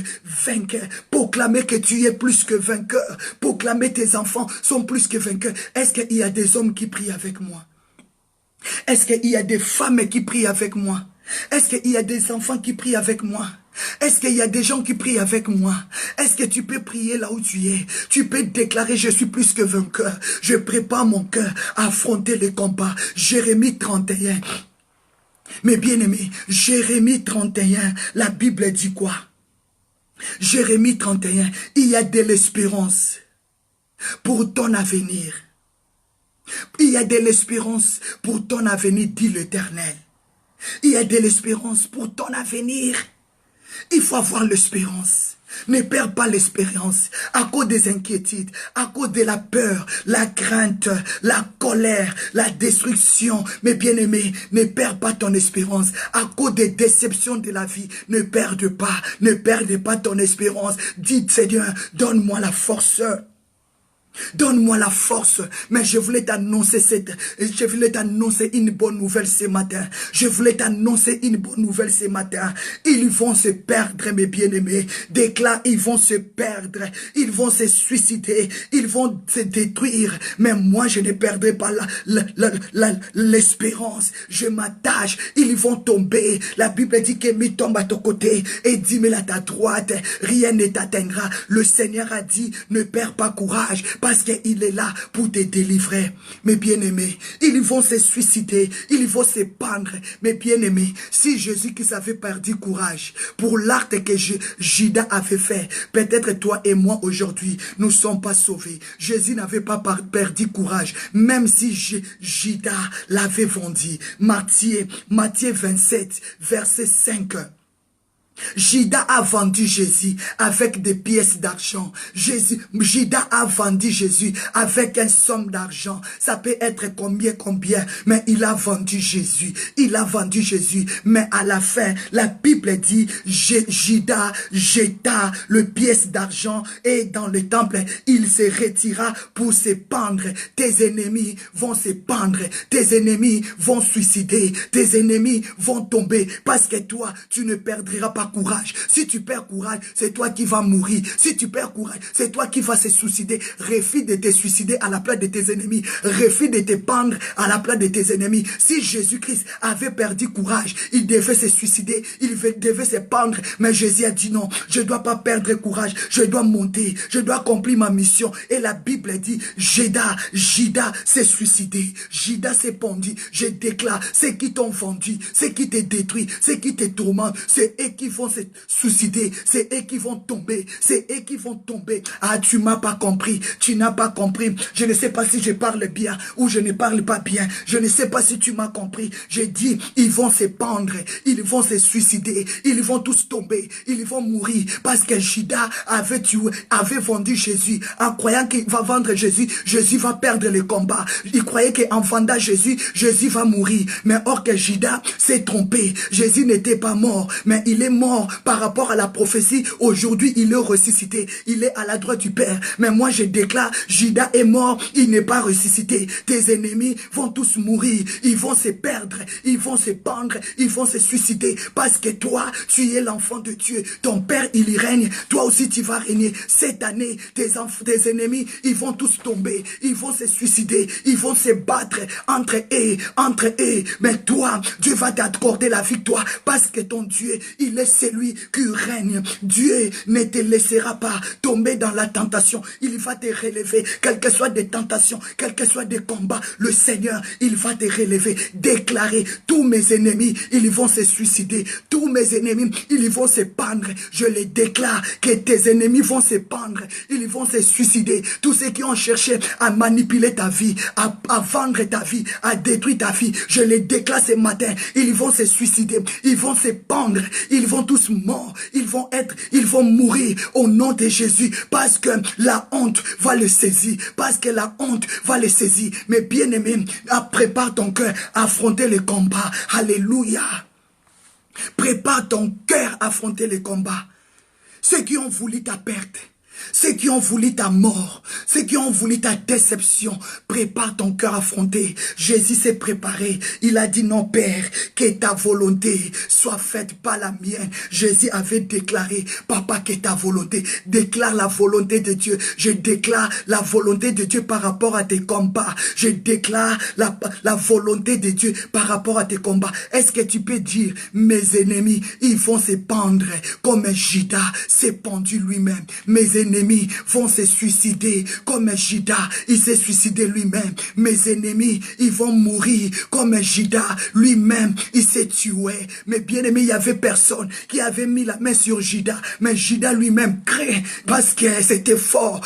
vainqueur. Proclamez que tu es plus que vainqueur. Proclamez tes enfants sont plus que vainqueurs. Est-ce qu'il y a des hommes qui prient avec moi? Est-ce qu'il y a des femmes qui prient avec moi? Est-ce qu'il y a des enfants qui prient avec moi? Est-ce qu'il y a des gens qui prient avec moi? Est-ce que tu peux prier là où tu es? Tu peux déclarer, je suis plus que vainqueur. Je prépare mon cœur à affronter les combats. Jérémie 31. Mes bien-aimés, Jérémie 31, la Bible dit quoi? Jérémie 31, il y a de l'espérance pour ton avenir. Il y a de l'espérance pour ton avenir, dit l'Éternel. Il y a de l'espérance pour ton avenir. Il faut avoir l'espérance. Ne perds pas l'espérance à cause des inquiétudes, à cause de la peur, la crainte, la colère, la destruction. Mes bien-aimés, ne perds pas ton espérance à cause des déceptions de la vie. Ne perdez pas ton espérance. Dites, Seigneur, donne-moi la force. Donne-moi la force, mais je voulais t'annoncer une bonne nouvelle ce matin. Je voulais t'annoncer une bonne nouvelle ce matin. Ils vont se perdre, mes bien-aimés. Déclare, ils vont se perdre. Ils vont se suicider. Ils vont se détruire. Mais moi, je ne perdrai pas l'espérance. Je m'attache. Ils vont tomber. La Bible dit que 1000 tombent à ton côté et 10 000 à ta droite. Rien ne t'atteindra. Le Seigneur a dit, ne perds pas courage. Parce qu'il est là pour te délivrer. Mes bien-aimés, ils vont se suicider, ils vont se pendre. Mes bien-aimés, si Jésus-Christ avait perdu courage pour l'acte que Judas avait fait, peut-être toi et moi aujourd'hui, nous ne sommes pas sauvés. Jésus n'avait pas perdu courage, même si Judas l'avait vendu. Matthieu 27, verset 5. Judas a vendu Jésus avec des pièces d'argent. Judas a vendu Jésus avec une somme d'argent. Ça peut être combien, mais il a vendu Jésus. Il a vendu Jésus. Mais à la fin, la Bible dit, Judas jeta le pièce d'argent et dans le temple, il se retira pour se pendre. Tes ennemis vont se pendre. Tes ennemis vont suicider. Tes ennemis vont tomber parce que toi, tu ne perdras pas courage. Si tu perds courage, c'est toi qui vas mourir. Si tu perds courage, c'est toi qui vas se suicider. Refuse de te suicider à la place de tes ennemis. Refuse de te pendre à la place de tes ennemis. Si Jésus-Christ avait perdu courage, il devait se suicider, il devait se pendre. Mais Jésus a dit non, je ne dois pas perdre courage. Je dois monter, je dois accomplir ma mission. Et la Bible dit, Judas s'est suicidé. Judas s'est pendu. Je déclare, ceux qui t'ont vendu, ceux qui te détruisent, ceux qui te tourmentent, c'est eux qui vont se suicider, c'est eux qui vont tomber, c'est eux qui vont tomber. Ah, tu m'as pas compris, tu n'as pas compris. Je ne sais pas si je parle bien ou je ne parle pas bien. Je ne sais pas si tu m'as compris. J'ai dit, ils vont se pendre, ils vont se suicider, ils vont tous tomber, ils vont mourir parce que Judas avait vendu Jésus en croyant qu'il va vendre Jésus, Jésus va perdre le combat. Il croyait qu'en vendant Jésus, Jésus va mourir. Mais or que Judas s'est trompé. Jésus n'était pas mort, mais il est mort par rapport à la prophétie. Aujourd'hui, il est ressuscité. Il est à la droite du Père. Mais moi, je déclare, Judas est mort, il n'est pas ressuscité. Tes ennemis vont tous mourir. Ils vont se perdre, ils vont se pendre, ils vont se suicider. Parce que toi, tu es l'enfant de Dieu. Ton Père, il y règne. Toi aussi, tu vas régner. Cette année, tes ennemis, ils vont tous tomber. Ils vont se suicider. Ils vont se battre entre eux. Mais toi, Dieu va t'accorder la victoire parce que ton Dieu, il est celui qui règne. Dieu ne te laissera pas tomber dans la tentation. Il va te relever. Quelles que soient des tentations, quels que soient des combats, le Seigneur, il va te relever. Déclarer, tous mes ennemis, ils vont se suicider. Tous mes ennemis, ils vont se pendre. Je les déclare que tes ennemis vont se pendre. Ils vont se suicider. Tous ceux qui ont cherché à manipuler ta vie, à vendre ta vie, à détruire ta vie, je les déclare ce matin. Ils vont se suicider. Ils vont se pendre. Ils vont tous morts. Ils vont mourir au nom de Jésus. Parce que la honte va le saisir. Parce que la honte va le saisir. Mais bien aimé, prépare ton cœur à affronter le combat. Alléluia. Prépare ton cœur à affronter le combat. Ceux qui ont voulu ta perte, ceux qui ont voulu ta mort, ceux qui ont voulu ta déception, prépare ton cœur à affronter. Jésus s'est préparé. Il a dit non, Père, que ta volonté soit faite, pas la mienne. Jésus avait déclaré, Papa, que ta volonté. Déclare la volonté de Dieu. Je déclare la volonté de Dieu par rapport à tes combats. Je déclare la volonté de Dieu par rapport à tes combats. Est-ce que tu peux dire, mes ennemis, ils vont se pendre comme Judas s'est pendu lui-même. Mes ennemis vont se suicider comme Judas, il s'est suicidé lui-même. Mes ennemis, ils vont mourir comme Judas lui-même, il s'est tué. Mais bien aimé, il y avait personne qui avait mis la main sur Judas, mais Judas lui-même craint parce que c'était fort.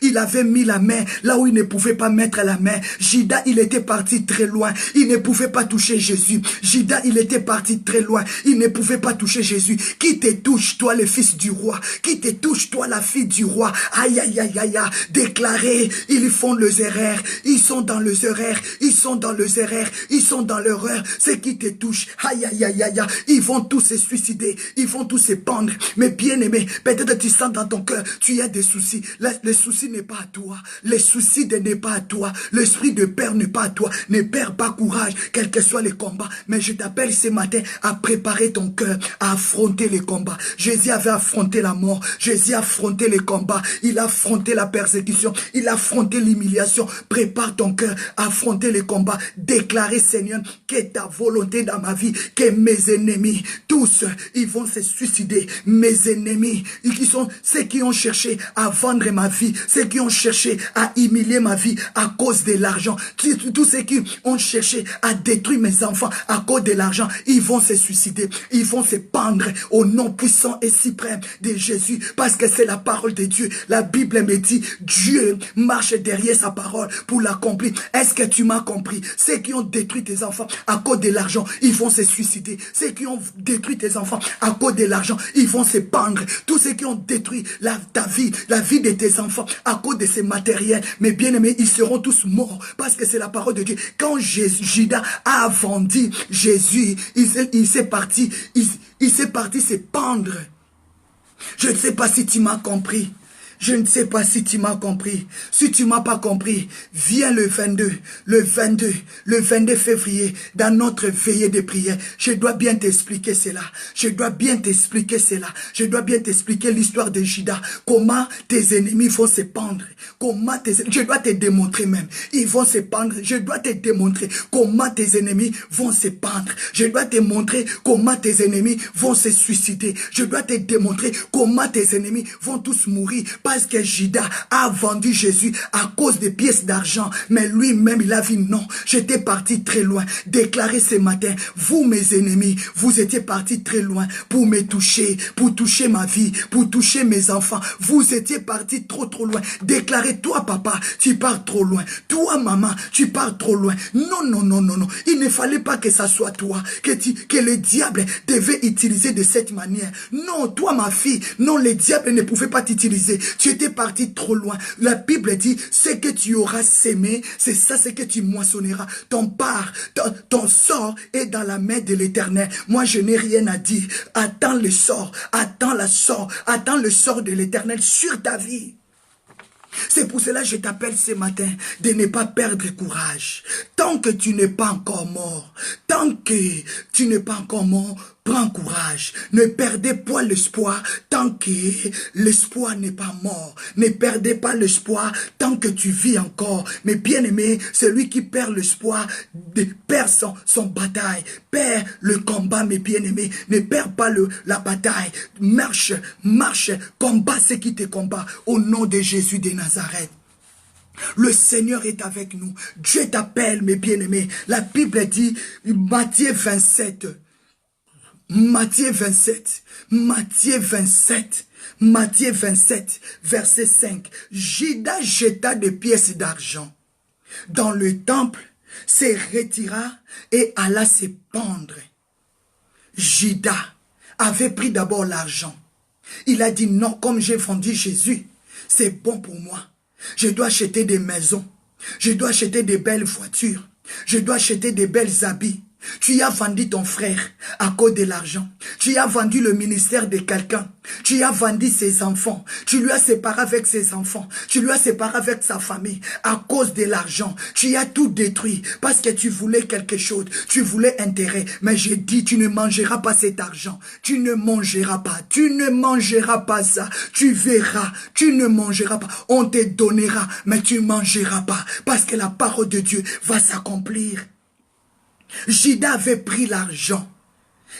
Il avait mis la main là où il ne pouvait pas mettre la main. Judas, il était parti très loin, il ne pouvait pas toucher Jésus. Judas, il était parti très loin, il ne pouvait pas toucher Jésus. Qui te touche, toi le fils du roi? Qui te touche, toi la fille du roi? Aïe, aïe, aïe, aïe, aïe. Déclaré, ils font les erreurs. Ils sont dans les erreurs. Ils sont dans les erreurs. Ils sont dans l'erreur. Ce qui te touche, aïe, aïe, aïe, aïe, aïe. Ils vont tous se suicider. Ils vont tous se pendre. Mais bien aimé, peut-être tu sens dans ton cœur, tu as des soucis. Le souci n'est pas à toi. Le souci n'est pas à toi. L'esprit de peur n'est pas à toi. Ne perds pas courage, quels que soient les combats. Mais je t'appelle ce matin à préparer ton cœur, à affronter les combats. Jésus avait affronté la mort. Jésus a affronté les combats. Il a affronté la persécution. Il a affronté l'humiliation. Prépare ton cœur à affronter les combats. Déclarer, Seigneur, que ta volonté dans ma vie, que mes ennemis, tous, ils vont se suicider. Mes ennemis, qui sont ceux qui ont cherché à vendre ma vie, ceux qui ont cherché à humilier ma vie à cause de l'argent, tous ceux qui ont cherché à détruire mes enfants à cause de l'argent, ils vont se suicider. Ils vont se pendre au nom puissant et suprême de Jésus, parce que c'est la parole de Dieu. La Bible me dit, Dieu marche derrière sa parole pour l'accomplir. Est-ce que tu m'as compris? Ceux qui ont détruit tes enfants à cause de l'argent, ils vont se suicider. Ceux qui ont détruit tes enfants à cause de l'argent, ils vont se pendre. Tous ceux qui ont détruit ta vie, la vie de tes enfants à cause de ces matériels, mais bien aimés, ils seront tous morts, parce que c'est la parole de Dieu. Quand Judas a vendu Jésus, il s'est parti se pendre. Je ne sais pas si tu m'as compris. Je ne sais pas si tu m'as compris. Si tu m'as pas compris, viens le 22 février, dans notre veillée de prière. Je dois bien t'expliquer cela. Je dois bien t'expliquer cela. Je dois bien t'expliquer l'histoire de Judas. Comment tes ennemis vont se pendre. Je dois te démontrer même. Ils vont se pendre. Je dois te démontrer comment tes ennemis vont se pendre. Je dois te montrer comment tes ennemis vont se suicider. Je dois te démontrer comment tes ennemis vont tous mourir. parce que Judas a vendu Jésus à cause des pièces d'argent. Mais lui-même, il a dit non, j'étais parti très loin. Déclarez ce matin, vous mes ennemis, vous étiez partis très loin pour me toucher, pour toucher ma vie, pour toucher mes enfants. Vous étiez partis trop loin. Déclarez, toi papa, tu pars trop loin. Toi maman, tu pars trop loin. Non, non, non, non, non. Il ne fallait pas que ça soit toi, que le diable devait utiliser de cette manière. Non, toi ma fille, non, le diable ne pouvait pas t'utiliser. Tu étais parti trop loin. La Bible dit, ce que tu auras sémé, c'est ça ce que tu moissonneras. Ton sort est dans la main de l'Éternel. Moi, je n'ai rien à dire. Attends le sort, attends le sort de l'Éternel sur ta vie. C'est pour cela que je t'appelle ce matin de ne pas perdre courage. Tant que tu n'es pas encore mort, tant que tu n'es pas encore mort, prends courage. Ne perdez pas l'espoir tant que l'espoir n'est pas mort. Ne perdez pas l'espoir tant que tu vis encore. Mais bien aimé, celui qui perd l'espoir perd son bataille, perd le combat, mes bien aimés. Ne perds pas la bataille. Marche, combat ce qui te combat au nom de Jésus de Nazareth. Le Seigneur est avec nous. Dieu t'appelle, mes bien-aimés. La Bible dit, Matthieu 27, verset 5. Judas jeta des pièces d'argent dans le temple, se retira et alla se pendre. Judas avait pris d'abord l'argent. Il a dit non, comme j'ai vendu Jésus, c'est bon pour moi. Je dois acheter des maisons. Je dois acheter des belles voitures. Je dois acheter des belles habits. Tu as vendu ton frère à cause de l'argent. Tu as vendu le ministère de quelqu'un. Tu as vendu ses enfants. Tu lui as séparé avec ses enfants. Tu lui as séparé avec sa famille à cause de l'argent. Tu as tout détruit parce que tu voulais quelque chose. Tu voulais intérêt. Mais j'ai dit, tu ne mangeras pas cet argent. Tu ne mangeras pas. Tu ne mangeras pas ça. Tu verras. Tu ne mangeras pas. On te donnera, mais tu ne mangeras pas parce que la parole de Dieu va s'accomplir. Judas avait pris l'argent.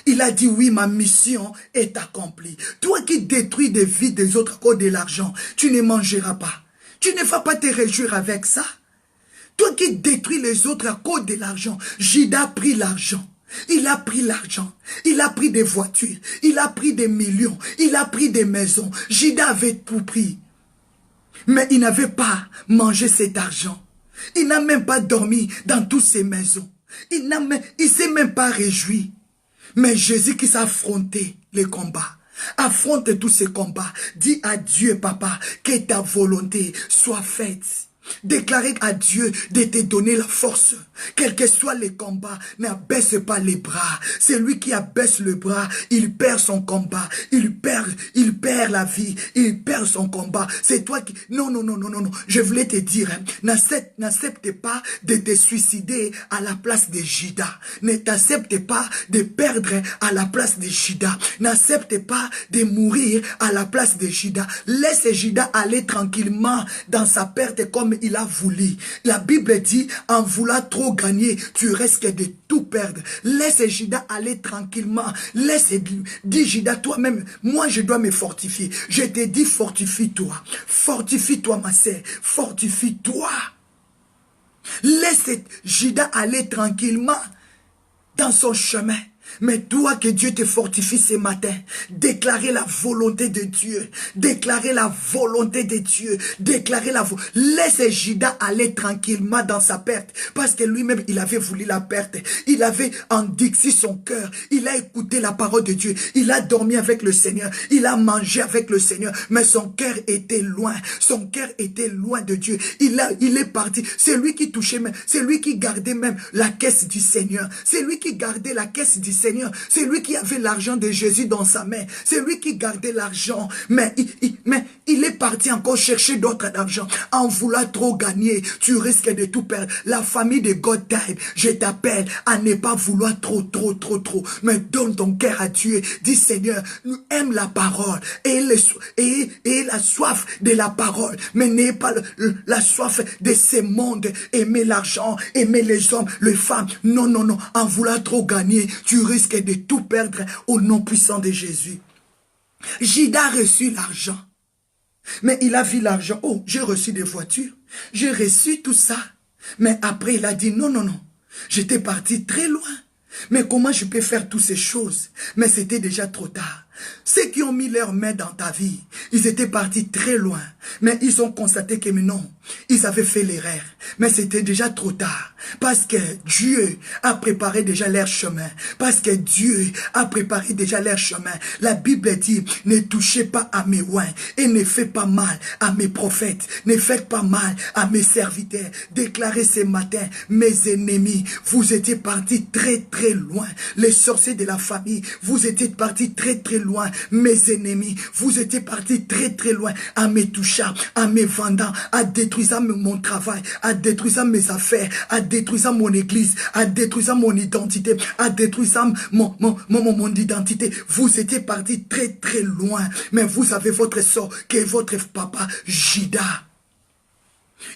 Il a dit oui, ma mission est accomplie. Toi qui détruis des vies des autres à cause de l'argent, tu ne mangeras pas. Tu ne vas pas te réjouir avec ça. Toi qui détruis les autres à cause de l'argent, Judas a pris l'argent. Il a pris l'argent. Il a pris des voitures. Il a pris des millions. Il a pris des maisons. Judas avait tout pris. Mais il n'avait pas mangé cet argent. Il n'a même pas dormi dans toutes ces maisons. Il ne s'est même pas réjoui. Mais Jésus qui s'est affronté les combats, affronte tous ces combats. Dis à Dieu, papa, que ta volonté soit faite. Déclarez à Dieu de te donner la force. Quels que soient les combats, n'abaisse pas les bras. C'est lui qui abaisse le bras, il perd son combat. Il perd la vie, il perd son combat. C'est toi qui... Non. Je voulais te dire, n'accepte pas de te suicider à la place de Judas. Ne t'accepte pas de perdre à la place de Judas. N'accepte pas de mourir à la place de Judas. Laisse Judas aller tranquillement dans sa perte comme il a voulu. La Bible dit, en voulant trop gagner, tu risques de tout perdre. Laisse Judas aller tranquillement. Dis Judas, toi-même, moi je dois me fortifier. Je te dis, fortifie-toi. Fortifie-toi, ma sœur. Fortifie-toi. Laisse Judas aller tranquillement dans son chemin. Mais toi, que Dieu te fortifie ce matin. Déclarez la volonté de Dieu. Déclarez la volonté de Dieu. Déclarez la volonté. Laisse Judas aller tranquillement dans sa perte. Parce que lui-même, il avait voulu la perte. Il avait endurci son cœur. Il a écouté la parole de Dieu. Il a dormi avec le Seigneur. Il a mangé avec le Seigneur. Mais son cœur était loin. Son cœur était loin de Dieu. Il est parti. C'est lui qui touchait même. C'est lui qui gardait même la caisse du Seigneur. C'est lui qui gardait la caisse du Seigneur, c'est lui qui avait l'argent de Jésus dans sa main, c'est lui qui gardait l'argent, mais il est parti encore chercher d'autres d'argent, en voulant trop gagner, tu risques de tout perdre. La famille de God Type, je t'appelle à ne pas vouloir trop, mais donne ton cœur à Dieu, dis Seigneur, nous aime la parole, et la soif de la parole, mais n'ayez pas la soif de ce monde, aimer l'argent, aimer les hommes, les femmes, non, en voulant trop gagner, tu risques de tout perdre au nom puissant de Jésus. Judas a reçu l'argent. Mais il a vu l'argent. Oh, j'ai reçu des voitures. J'ai reçu tout ça. Mais après, il a dit non, non, non. J'étais parti très loin. Mais comment je peux faire toutes ces choses? Mais c'était déjà trop tard. Ceux qui ont mis leurs mains dans ta vie, ils étaient partis très loin. Mais ils ont constaté que non, ils avaient fait l'erreur. Mais c'était déjà trop tard. Parce que Dieu a préparé déjà leur chemin. Parce que Dieu a préparé déjà leur chemin. La Bible dit, ne touchez pas à mes oins et ne faites pas mal à mes prophètes. Ne faites pas mal à mes serviteurs. Déclarez ce matin, mes ennemis, vous étiez partis très très loin. Les sorciers de la famille, vous étiez partis très très loin. Mes ennemis, vous étiez partis très très loin à me toucher, à me vendant, à détruisant mon travail, à détruisant mes affaires, à détruisant mon église, à détruisant mon identité, à détruisant mon identité. Vous étiez partis très très loin, mais vous avez votre sort qui est votre papa Jida.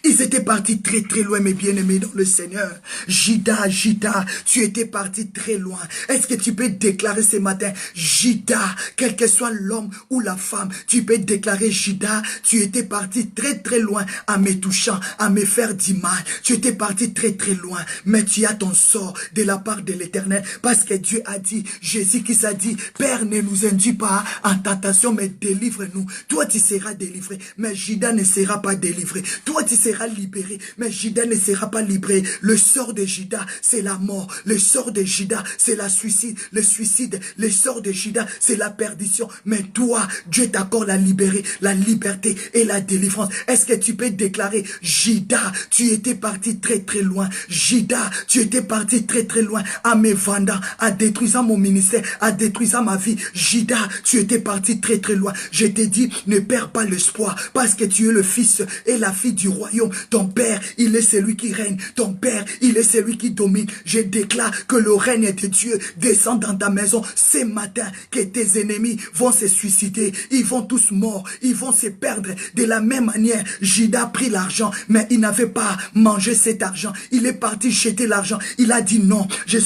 Ils étaient partis très très loin, mes bien-aimés dans le Seigneur. Jida, Jida, tu étais parti très loin. Est-ce que tu peux déclarer ce matin, Jida, quel que soit l'homme ou la femme, tu peux déclarer, Jida, tu étais parti très très loin à me touchant, à me faire du mal. Tu étais parti très très loin, mais tu as ton sort de la part de l'Éternel, parce que Dieu a dit, Jésus qui s'est dit, Père, ne nous induis pas en tentation, mais délivre-nous. Toi, tu seras délivré, mais Jida ne sera pas délivré. Toi, tu seras libéré, mais Jida ne sera pas libéré. Le sort de Jida, c'est la mort. Le sort de Jida, c'est la suicide. Le suicide, le sort de Jida, c'est la perdition. Mais toi, Dieu t'accorde la liberté et la délivrance. Est-ce que tu peux déclarer, Jida, tu étais parti très très loin. Jida, tu étais parti très très loin à me vendant, à détruisant mon ministère, à détruisant ma vie. Jida, tu étais parti très très loin. Je t'ai dit, ne perds pas l'espoir, parce que tu es le fils et la fille du royaume. Ton père, il est celui qui règne. Ton père, il est celui qui domine. Je déclare que le règne de Dieu descend dans ta maison ce matin, que tes ennemis vont se suicider. Ils vont tous morts. Ils vont se perdre. De la même manière, Jida a pris l'argent, mais il n'avait pas mangé cet argent. Il est parti jeter l'argent. Il a dit non, je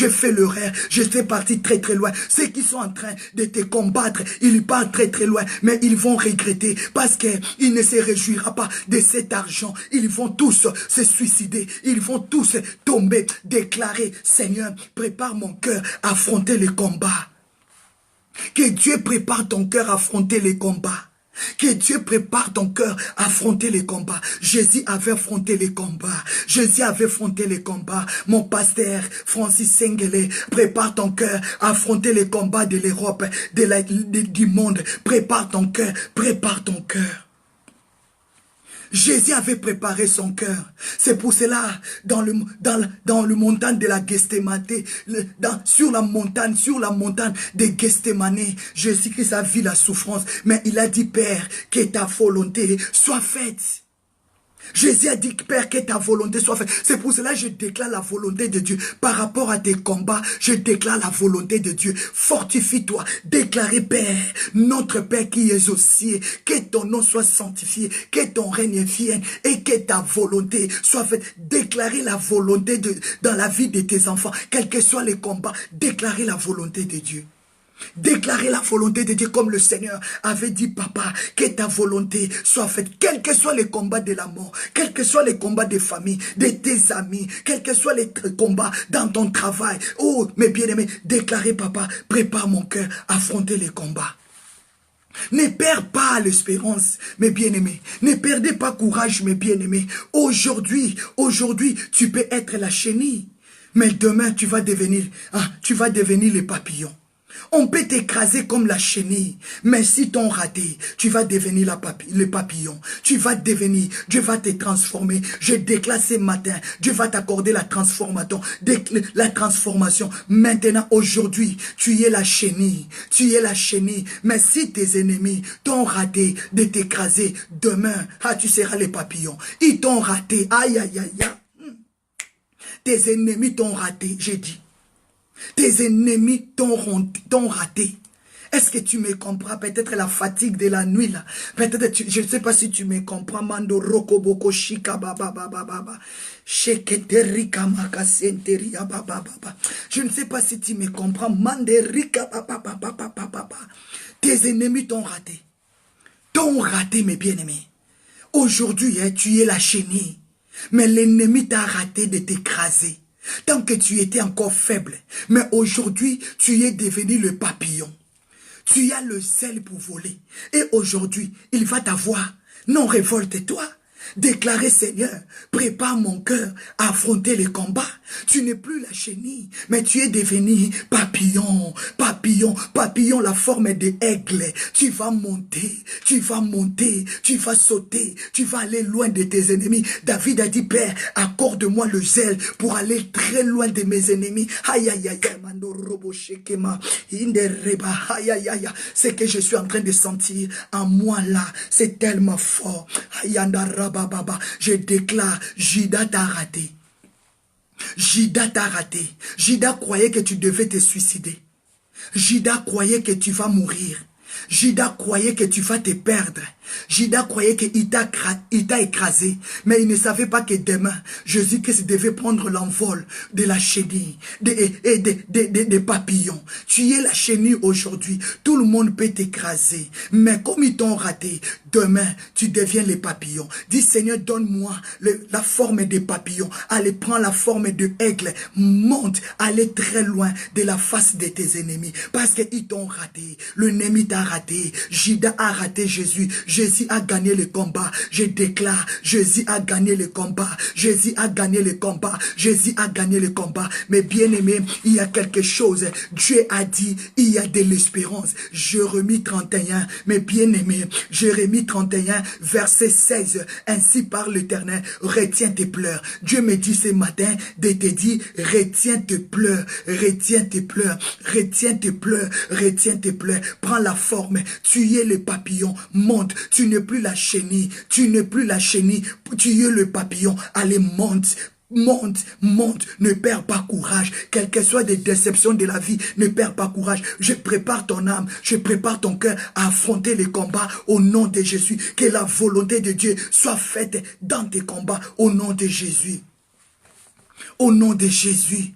fais l'erreur. Je fais partie très très loin. Ceux qui sont en train de te combattre, ils partent très très loin, mais ils vont regretter, parce qu'il ne se réjouira pas de cet argent. Ils vont tous se suicider. Ils vont tous tomber. Déclarer, Seigneur, prépare mon cœur à affronter les combats. Que Dieu prépare ton cœur à affronter les combats. Que Dieu prépare ton cœur à affronter les combats. Jésus avait affronté les combats. Jésus avait affronté les combats. Mon pasteur Francis Sengele, prépare ton cœur à affronter les combats de l'Europe, du monde. Prépare ton cœur. Prépare ton cœur. Jésus avait préparé son cœur. C'est pour cela, dans le montagne de la Gethsémane, sur la montagne de Gethsémane, Jésus-Christ a vu la souffrance, mais il a dit, Père, que ta volonté soit faite. Jésus a dit, Père, que ta volonté soit faite. C'est pour cela que je déclare la volonté de Dieu. Par rapport à tes combats, je déclare la volonté de Dieu. Fortifie-toi. Déclarez, Père, notre Père qui es aux cieux, que ton nom soit sanctifié, que ton règne vienne et que ta volonté soit faite. Déclarez la volonté dans la vie de tes enfants. Quels que soient les combats, déclarez la volonté de Dieu. Déclarez la volonté de Dieu comme le Seigneur avait dit, Papa, que ta volonté soit faite, quels que soient les combats de la mort, quels que soient les combats des familles, de tes amis, quels que soient les combats dans ton travail. Oh, mes bien-aimés, déclarez, Papa, prépare mon cœur à affronter les combats. Ne perds pas l'espérance, mes bien-aimés. Ne perdez pas courage, mes bien-aimés. Aujourd'hui, tu peux être la chenille, mais demain, tu vas devenir les papillons. On peut t'écraser comme la chenille, mais si t'ont raté, tu vas devenir le papillon. Tu vas devenir, Dieu va te transformer. Je déclare ce matin, Dieu va t'accorder la transformation. Maintenant, aujourd'hui, tu es la chenille. Tu es la chenille. Mais si tes ennemis t'ont raté de t'écraser, demain, tu seras les papillons. Ils t'ont raté. Aïe, aïe, aïe, aïe. Tes ennemis t'ont raté, j'ai dit. Tes ennemis t'ont raté. Est-ce que tu me comprends? Peut-être la fatigue de la nuit là. Peut-être, je ne sais pas si tu me comprends. Mando rokoboko shika baba baba baba. Sheketerika makasenteria baba baba. Je ne sais pas si tu me comprends. Manderika baba baba baba baba. Tes ennemis t'ont raté. t'ont raté, mes bien-aimés. Aujourd'hui, tu es la chenille. Mais l'ennemi t'a raté de t'écraser. Tant que tu étais encore faible. Mais aujourd'hui, tu es devenu le papillon. Tu as le zèle pour voler. Et aujourd'hui, il va t'avoir. Non, révolte-toi. Déclarez, Seigneur, prépare mon cœur à affronter les combats. Tu n'es plus la chenille, mais tu es devenu papillon, papillon, papillon, la forme de aigle. Tu vas monter, tu vas monter, tu vas sauter, tu vas aller loin de tes ennemis. David a dit, Père, accorde-moi le zèle pour aller très loin de mes ennemis. Aïe, aïe, aïe, aïe, aïe, aïe, ce que je suis en train de sentir en moi là, c'est tellement fort. Aïe, baba, je déclare, Judas t'a raté. Judas t'a raté. Judas croyait que tu devais te suicider. Judas croyait que tu vas mourir. Judas croyait que tu vas te perdre. Judas croyait qu'il t'a écrasé. Mais il ne savait pas que demain, Jésus-Christ devait prendre l'envol de la chenille, des papillons. Tu es la chenille aujourd'hui. Tout le monde peut t'écraser. Mais comme ils t'ont raté, demain, tu deviens les papillons. Dis, Seigneur, donne-moi la forme des papillons. Allez, prends la forme de aigle. Monte, allez très loin de la face de tes ennemis. Parce qu'ils t'ont raté. L'ennemi t'a raté. Judas a raté Jésus. Jésus a gagné le combat. Je déclare, Jésus a gagné le combat. Jésus a gagné le combat. Jésus a gagné le combat. Mais bien aimé, il y a quelque chose. Dieu a dit, il y a de l'espérance. Jérémie 31. Mais bien aimé, Jérémie 31, verset 16. Ainsi parle l'Éternel, retiens tes pleurs. Dieu me dit ce matin de te dire, retiens tes pleurs, retiens tes pleurs, retiens tes pleurs, retiens tes pleurs. Prends la forme. Tu es le papillon. Monte. Tu n'es plus la chenille. Tu n'es plus la chenille. Tu es le papillon. Allez, monte. Monte, monte, ne perds pas courage. Quelles que soient les déceptions de la vie, ne perds pas courage. Je prépare ton âme, je prépare ton cœur à affronter les combats au nom de Jésus. Que la volonté de Dieu soit faite dans tes combats au nom de Jésus. Au nom de Jésus.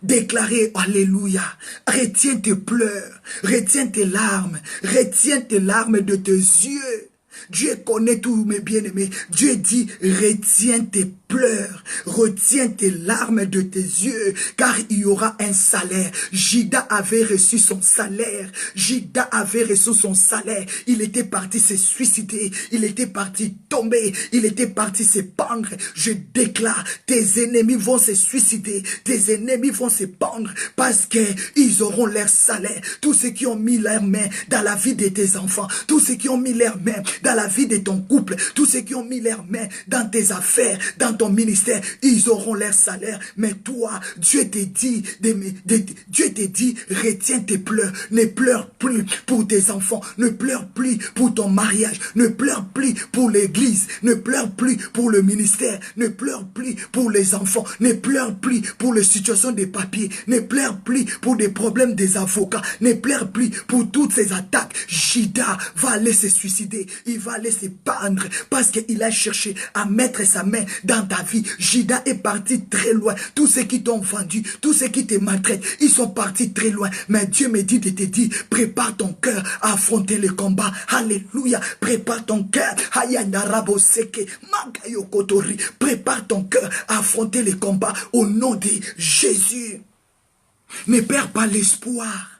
Déclarez alléluia. Retiens tes pleurs, retiens tes larmes de tes yeux. Dieu connaît tous mes bien-aimés. Dieu dit, retiens tes pleurs, retiens tes larmes de tes yeux, car il y aura un salaire. Judas avait reçu son salaire. Judas avait reçu son salaire. Il était parti se suicider. Il était parti tomber. Il était parti se pendre. Je déclare, tes ennemis vont se suicider. Tes ennemis vont se pendre parce qu'ils auront leur salaire. Tous ceux qui ont mis leurs mains dans la vie de tes enfants, tous ceux qui ont mis leurs mains dans la vie de ton couple, tous ceux qui ont mis leurs mains dans tes affaires, dans ton ministère, ils auront leur salaire. Mais toi, Dieu te dit, retiens tes pleurs. Ne pleure plus pour tes enfants. Ne pleure plus pour ton mariage. Ne pleure plus pour l'église. Ne pleure plus pour le ministère. Ne pleure plus pour les enfants. Ne pleure plus pour les situations des papiers. Ne pleure plus pour des problèmes des avocats. Ne pleure plus pour toutes ces attaques. Judas va aller se suicider. Il va aller se pendre parce qu'il a cherché à mettre sa main dans ta vie. Judas est parti très loin. Tous ceux qui t'ont vendu, tous ceux qui te maltraitent, ils sont partis très loin. Mais Dieu me dit de te dire, prépare ton cœur à affronter le combat. Alléluia. Prépare ton cœur. Prépare ton cœur à affronter le combat au nom de Jésus. Ne perds pas l'espoir.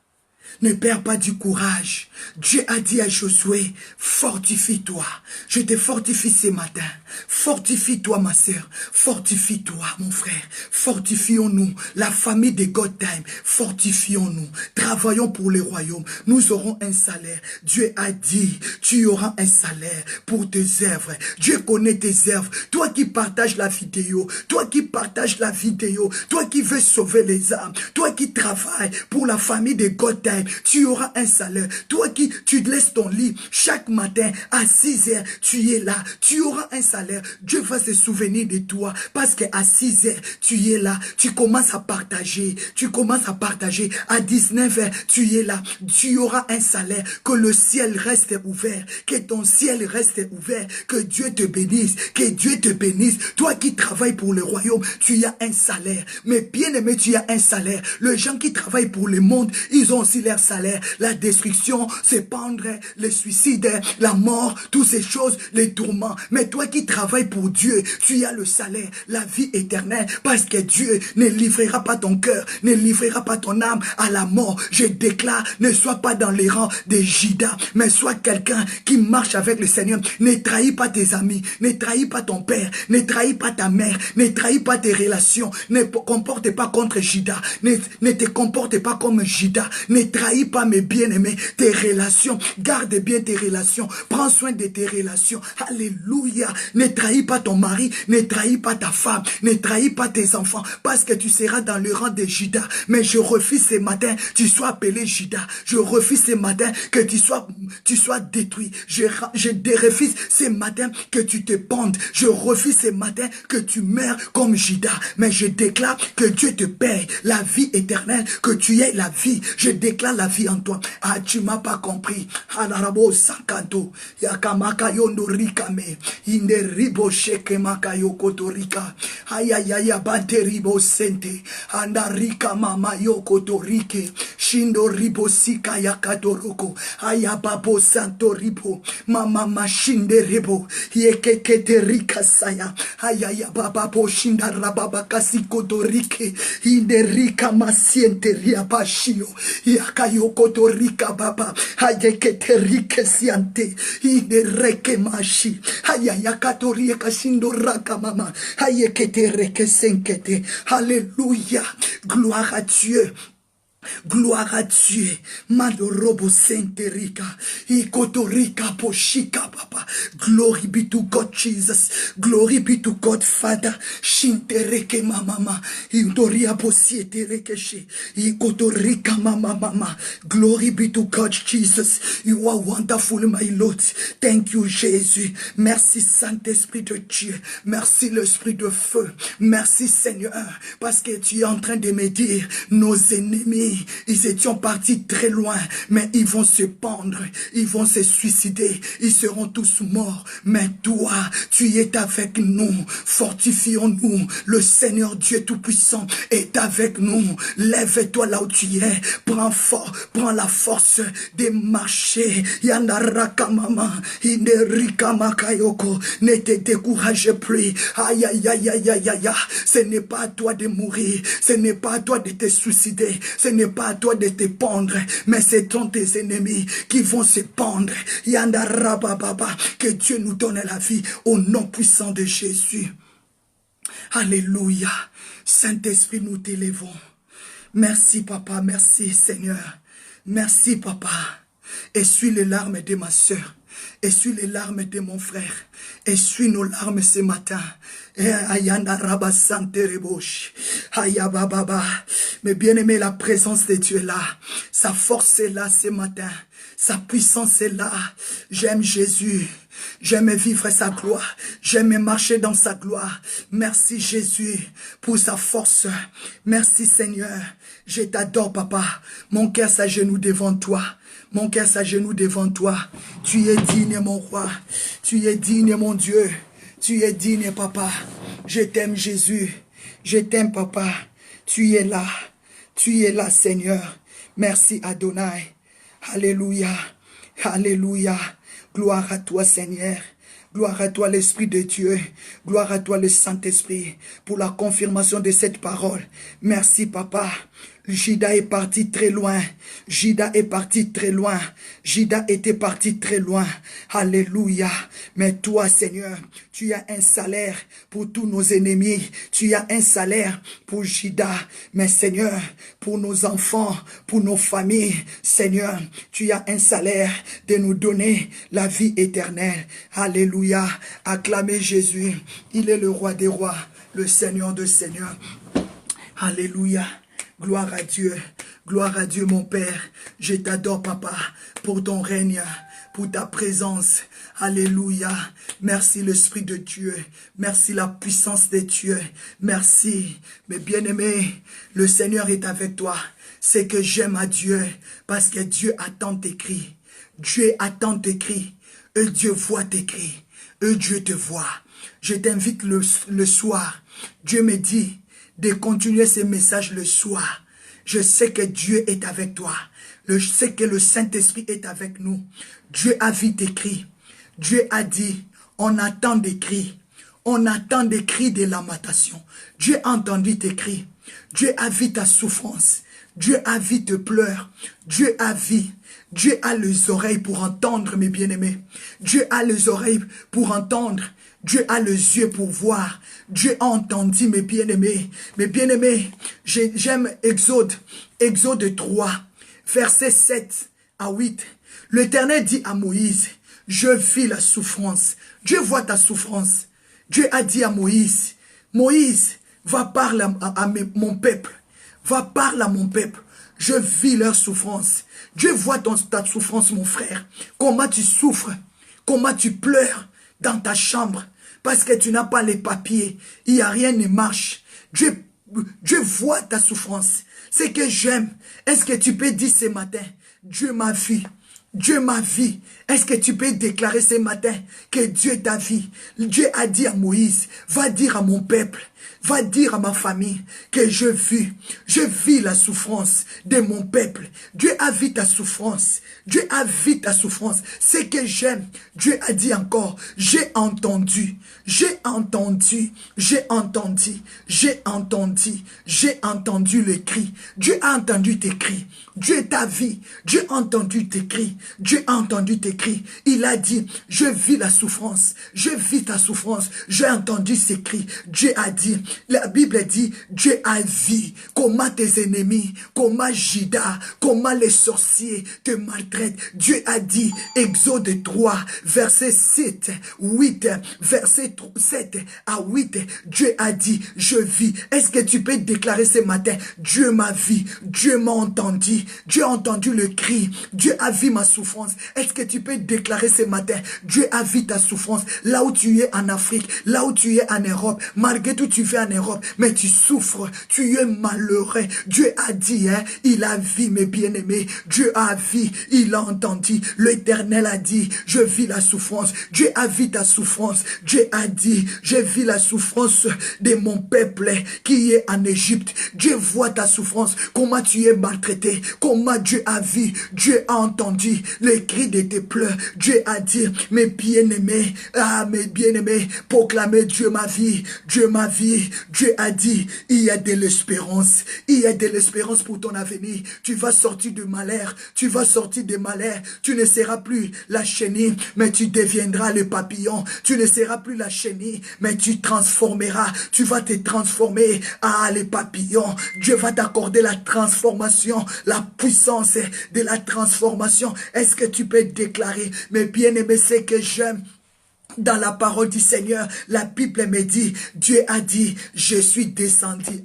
Ne perds pas du courage. Dieu a dit à Josué, fortifie-toi. Je te fortifie ce matin. Fortifie-toi, ma sœur. Fortifie-toi, mon frère. Fortifions-nous. La famille de God Time. Fortifions-nous. Travaillons pour le royaume. Nous aurons un salaire. Dieu a dit, tu auras un salaire pour tes œuvres. Dieu connaît tes œuvres. Toi qui partages la vidéo. Toi qui partages la vidéo. Toi qui veux sauver les âmes. Toi qui travailles pour la famille de God Time. Tu auras un salaire. Toi qui tu laisses ton lit chaque matin à 6 heures, tu es là. Tu auras un salaire. Dieu va se souvenir de toi parce qu'à 6 heures, tu es là. Tu commences à partager. Tu commences à partager. À 19 heures, tu es là. Tu auras un salaire. Que le ciel reste ouvert. Que ton ciel reste ouvert. Que Dieu te bénisse. Que Dieu te bénisse. Toi qui travailles pour le royaume, tu as un salaire. Mais bien aimé, tu as un salaire. Les gens qui travaillent pour le monde, ils ont aussi leur mauvais salaire, la destruction, c'est pendre, le suicide, la mort, toutes ces choses, les tourments. Mais toi qui travailles pour Dieu, tu as le salaire, la vie éternelle, parce que Dieu ne livrera pas ton cœur, ne livrera pas ton âme à la mort. Je déclare, ne sois pas dans les rangs des Judas, mais sois quelqu'un qui marche avec le Seigneur. Ne trahis pas tes amis, ne trahis pas ton père, ne trahis pas ta mère, ne trahis pas tes relations, ne comporte pas contre Judas, ne te comporte pas comme Judas, ne trahis pas mes bien-aimés, tes relations, garde bien tes relations, prends soin de tes relations, alléluia, ne trahis pas ton mari, ne trahis pas ta femme, ne trahis pas tes enfants, parce que tu seras dans le rang de Judas, mais je refuse ce matin, tu sois appelé Judas, je refuse ce matin que tu sois détruit, je refuse ce matin que tu te pendes, je refuse ce matin que tu meurs comme Judas, mais je déclare que Dieu te paye la vie éternelle, que tu aies la vie, je déclare la vie en toi. Ah, tu m'as pas compris. Alarabo sakanto, yakamaka yondo rikame, inde ribo sheke makayo kotorika, ayayaya bante ribo sente, anda rika mama yo kotorike, shindo ribo sika yakatoroko, ayababo santo ribo, mama mashinde ribo, yekekete rika saya, ayaya baba bo shinda rababa kasi kotorike, inde rika masiente riabashio, yakayo kotorika baba, ayekete rike siante, inde reke mashi, ayaya katorie kashindo raka mama, ayekete reke senkete, alléluia, gloire à Dieu. Gloire à Dieu. Madorobo Saint-Erika. Ikotorika Poshika Papa. Glory be to God Jesus. Glory be to God Father. Shintereke mama. Indoria Posiete Rekeshe. Ikotorika mama. Glory be to God Jesus. You are wonderful, my Lord. Thank you, Jésus. Merci, Saint-Esprit de Dieu. Merci, l'Esprit de feu. Merci, Seigneur. Parce que tu es en train de me dire, nos ennemis, ils étaient partis très loin, mais ils vont se pendre, ils vont se suicider, ils seront tous morts. Mais toi, tu es avec nous, fortifions-nous. Le Seigneur Dieu Tout-Puissant est avec nous. Lève-toi là où tu es, prends la force de marcher. Yandaraka mama, inerika makayoko, ne te décourage plus. Aïe aïe aïe aïe aïe aïe, ce n'est pas à toi de mourir, ce n'est pas à toi de te suicider, ce n'est pas à toi de te pendre, mais c'est tes ennemis qui vont se pendre. Yandarababa, que Dieu nous donne la vie au nom puissant de Jésus. Alléluia. Saint-Esprit, nous t'élevons. Merci papa, merci Seigneur. Merci papa. Essuie les larmes de ma soeur. Essuie les larmes de mon frère. Essuie nos larmes ce matin. Mais bien aimé, la présence de Dieu est là. Sa force est là ce matin. Sa puissance est là. J'aime Jésus. J'aime vivre sa gloire. J'aime marcher dans sa gloire. Merci Jésus pour sa force. Merci Seigneur. Je t'adore papa. Mon cœur s'agenouille devant toi. Mon cœur s'agenouille devant toi. Tu es digne mon roi. Tu es digne mon Dieu. Tu es digne papa. Je t'aime Jésus. Je t'aime papa. Tu es là. Tu es là Seigneur. Merci Adonai. Alléluia. Alléluia. Gloire à toi Seigneur. Gloire à toi l'Esprit de Dieu. Gloire à toi le Saint-Esprit pour la confirmation de cette parole. Merci papa. Judas est parti très loin. Judas est parti très loin. Judas était parti très loin. Alléluia. Mais toi, Seigneur, tu as un salaire pour tous nos ennemis. Tu as un salaire pour Judas. Mais Seigneur, pour nos enfants, pour nos familles, Seigneur, tu as un salaire de nous donner la vie éternelle. Alléluia. Acclamez Jésus. Il est le roi des rois, le Seigneur de seigneurs. Alléluia. Gloire à Dieu mon Père, je t'adore papa pour ton règne, pour ta présence, alléluia, merci l'Esprit de Dieu, merci la puissance de Dieu, merci, mes bien-aimés, le Seigneur est avec toi, c'est que j'aime à Dieu, parce que Dieu attend tes cris, Dieu attend tes cris, et Dieu voit tes cris, et Dieu te voit, je t'invite le soir, Dieu me dit, de continuer ces messages le soir. Je sais que Dieu est avec toi. C'est que le Saint-Esprit est avec nous. Dieu a vu tes cris. Dieu a dit, on attend des cris. On attend des cris de lamentation. Dieu a entendu tes cris. Dieu a vu ta souffrance. Dieu a vu tes pleurs. Dieu a vu. Dieu a les oreilles pour entendre, mes bien-aimés. Dieu a les oreilles pour entendre. Dieu a les yeux pour voir. Dieu a entendu, mes bien-aimés. Mes bien-aimés, j'aime Exode. Exode 3, versets 7 à 8. L'Éternel dit à Moïse, je vis la souffrance. Dieu voit ta souffrance. Dieu a dit à Moïse, Moïse, va parler à mon peuple. Va parler à mon peuple. Je vis leur souffrance. Dieu voit ta souffrance, mon frère. Comment tu souffres. Comment tu pleures dans ta chambre. Parce que tu n'as pas les papiers. Il n'y a rien ne marche. Dieu voit ta souffrance. C'est que j'aime. Est-ce que tu peux dire ce matin, Dieu m'a vu. Dieu m'a vu. Est-ce que tu peux déclarer ce matin que Dieu t'a vu? Dieu a dit à Moïse, va dire à mon peuple, va dire à ma famille que je vis la souffrance de mon peuple. Dieu a vu ta souffrance. Dieu a vu ta souffrance. Ce que j'aime, Dieu a dit encore, j'ai entendu, j'ai entendu, j'ai entendu, j'ai entendu, j'ai entendu les cris. Dieu a entendu tes cris. Dieu t'a vu. Dieu a entendu tes cris. Dieu a entendu tes cris. Il a dit, je vis la souffrance. Je vis ta souffrance. J'ai entendu ces cris. Dieu a dit, la Bible dit, Dieu a vu comment tes ennemis, comment Judas, comment les sorciers te maltraitent. Dieu a dit, Exode 3, verset 7, 8, verset 7 à 8, Dieu a dit, je vis. Est-ce que tu peux déclarer ce matin, Dieu m'a vu, Dieu m'a entendu, Dieu a entendu le cri, Dieu a vu ma souffrance. Est-ce que tu peux déclarer ce matin, Dieu a vu ta souffrance, là où tu es en Afrique, là où tu es en Europe, malgré tout tu fais en Europe, mais tu souffres, tu es malheureux. Dieu a dit, hein, il a vu mes bien-aimés, Dieu a vu, il a entendu, l'Éternel a dit, je vis la souffrance, Dieu a vu ta souffrance, Dieu a dit, je vis la souffrance de mon peuple qui est en Égypte, Dieu voit ta souffrance, comment tu es maltraité, comment Dieu a vu, Dieu a entendu les cris de tes pleurs, Dieu a dit, mes bien-aimés, mes bien-aimés, proclamez Dieu ma vie, Dieu ma vie, Dieu a dit, il y a de l'espérance, il y a de l'espérance pour ton avenir, tu vas sortir de malheur, tu vas sortir de malheur, tu ne seras plus la chenille, mais tu deviendras le papillon, tu ne seras plus la chenille, mais tu transformeras, tu vas te transformer, les papillons, Dieu va t'accorder la transformation, la puissance de la transformation. Est-ce que tu peux déclarer, mes bien-aimés, c'est que j'aime? Dans la parole du Seigneur, la Bible me dit, Dieu a dit, je suis descendu.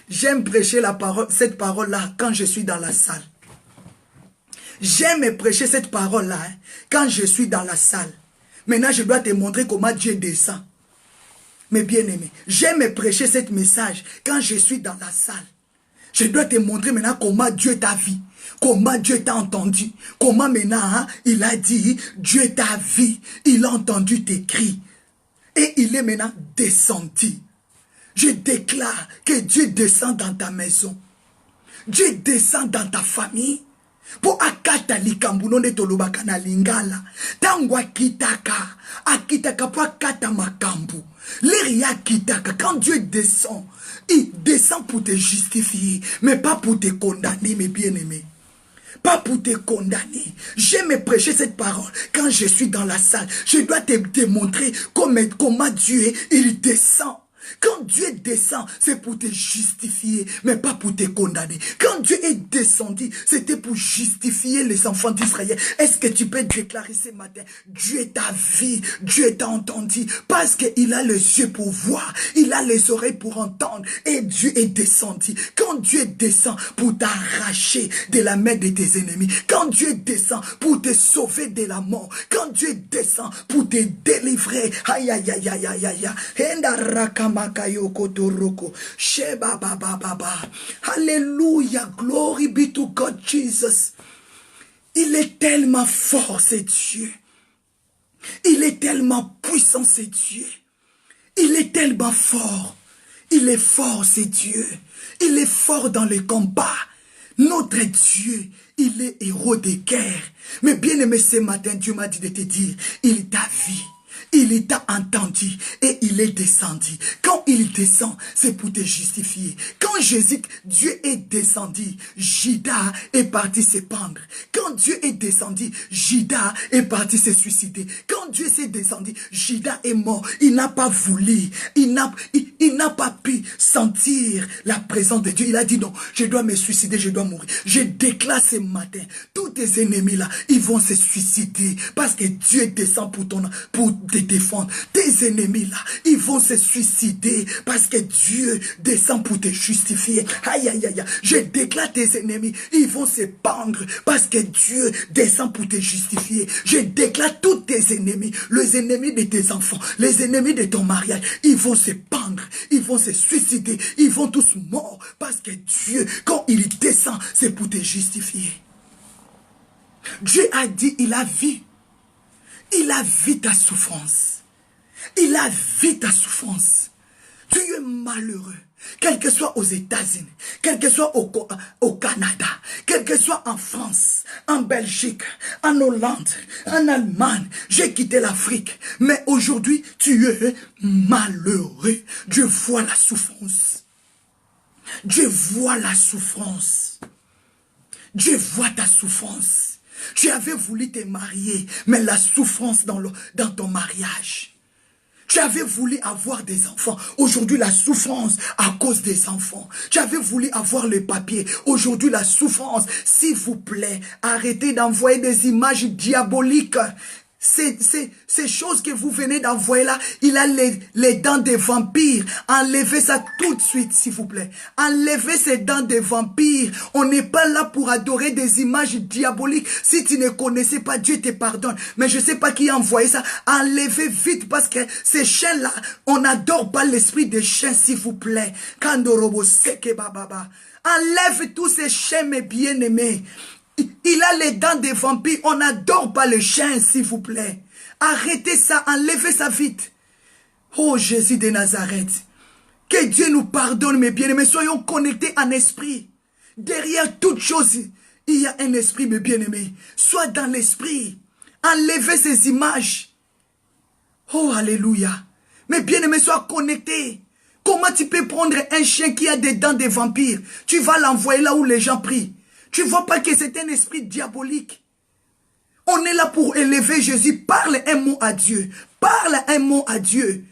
J'aime prêcher cette parole-là quand je suis dans la salle. J'aime prêcher cette parole-là quand je suis dans la salle. Maintenant, je dois te montrer comment Dieu descend. Mes bien-aimés, j'aime prêcher cette message quand je suis dans la salle. Je dois te montrer maintenant comment Dieu t'a vu. Comment Dieu t'a entendu. Comment maintenant, il a dit, Dieu t'a vu. Il a entendu tes cris. Et il est maintenant descendu. Je déclare que Dieu descend dans ta maison. Dieu descend dans ta famille. Po akata likambu ne tolobaka na lingala. Tangwa kitaka. Akitaka po akata makambu. L'Eria kitaka. Quand Dieu descend, il descend pour te justifier, mais pas pour te condamner, mes bien-aimés. Pas pour te condamner. J'aime prêcher cette parole. Quand je suis dans la salle, je dois te démontrer comment Dieu, il descend. Quand Dieu descend, c'est pour te justifier, mais pas pour te condamner. Quand Dieu est descendu, c'était pour justifier les enfants d'Israël. Est-ce que tu peux déclarer ce matin, Dieu t'a vu, Dieu t'a entendu, parce qu'il a les yeux pour voir, il a les oreilles pour entendre, et Dieu est descendu. Quand Dieu descend pour t'arracher de la main de tes ennemis, quand Dieu descend pour te sauver de la mort, quand Dieu descend pour te délivrer, aïe aïe aïe aïe aïe aïe, Alléluia, glory be to God Jesus. Il est tellement fort, c'est Dieu. Il est tellement puissant, c'est Dieu. Il est tellement fort. Il est fort, c'est Dieu. Il est fort dans les combats. Notre Dieu, il est héros des guerres. Mais bien aimé, ce matin, Dieu m'a dit de te dire, il t'a vu. Il t'a entendu et il est descendu. Quand il descend, c'est pour te justifier. Quand Jésus, Dieu est descendu, Judas est parti se pendre. Quand Dieu est descendu, Judas est parti se suicider. Quand Dieu s'est descendu, Judas est mort. Il n'a pas voulu, il n'a pas pu sentir la présence de Dieu. Il a dit non, je dois me suicider, je dois mourir. Je déclare ce matin, tous tes ennemis là, ils vont se suicider parce que Dieu descend pour te défendre. Tes ennemis là, ils vont se suicider parce que Dieu descend pour te justifier. Aïe, aïe, aïe. Je déclare tes ennemis, ils vont se pendre parce que Dieu descend pour te justifier. Je déclare tous tes ennemis, les ennemis de tes enfants, les ennemis de ton mariage, ils vont se pendre, ils vont se suicider, ils vont tous morts parce que Dieu, quand il descend, c'est pour te justifier. Dieu a dit, il a vu. Il a vu ta souffrance. Il a vu ta souffrance. Tu es malheureux. Quel que soit aux États-Unis, quel que soit au Canada, quel que soit en France, en Belgique, en Hollande, en Allemagne, j'ai quitté l'Afrique. Mais aujourd'hui, tu es malheureux. Dieu voit la souffrance. Dieu voit la souffrance. Dieu voit ta souffrance. Tu avais voulu te marier, mais la souffrance dans ton mariage. Tu avais voulu avoir des enfants. Aujourd'hui, la souffrance à cause des enfants. Tu avais voulu avoir le papier. Aujourd'hui, la souffrance. S'il vous plaît, arrêtez d'envoyer des images diaboliques. Ces choses que vous venez d'envoyer là, il a les dents des vampires. Enlevez ça tout de suite, s'il vous plaît. Enlevez ces dents des vampires. On n'est pas là pour adorer des images diaboliques. Si tu ne connaissais pas, Dieu te pardonne. Mais je ne sais pas qui a envoyé ça. Enlevez vite parce que ces chiens-là, on n'adore pas l'esprit des chiens, s'il vous plaît. Kandorobo seke bababa. Enlève tous ces chiens, mes bien-aimés. Il a les dents des vampires. On n'adore pas les chiens, s'il vous plaît. Arrêtez ça, enlevez ça vite. Oh Jésus de Nazareth. Que Dieu nous pardonne, mes bien-aimés. Soyons connectés en esprit. Derrière toute chose, il y a un esprit, mes bien-aimés. Sois dans l'esprit. Enlevez ces images. Oh, alléluia. Mes bien-aimés, sois connectés. Comment tu peux prendre un chien qui a des dents des vampires? Tu vas l'envoyer là où les gens prient. Tu ne vois pas que c'est un esprit diabolique. On est là pour élever Jésus. Parle un mot à Dieu. Parle un mot à Dieu.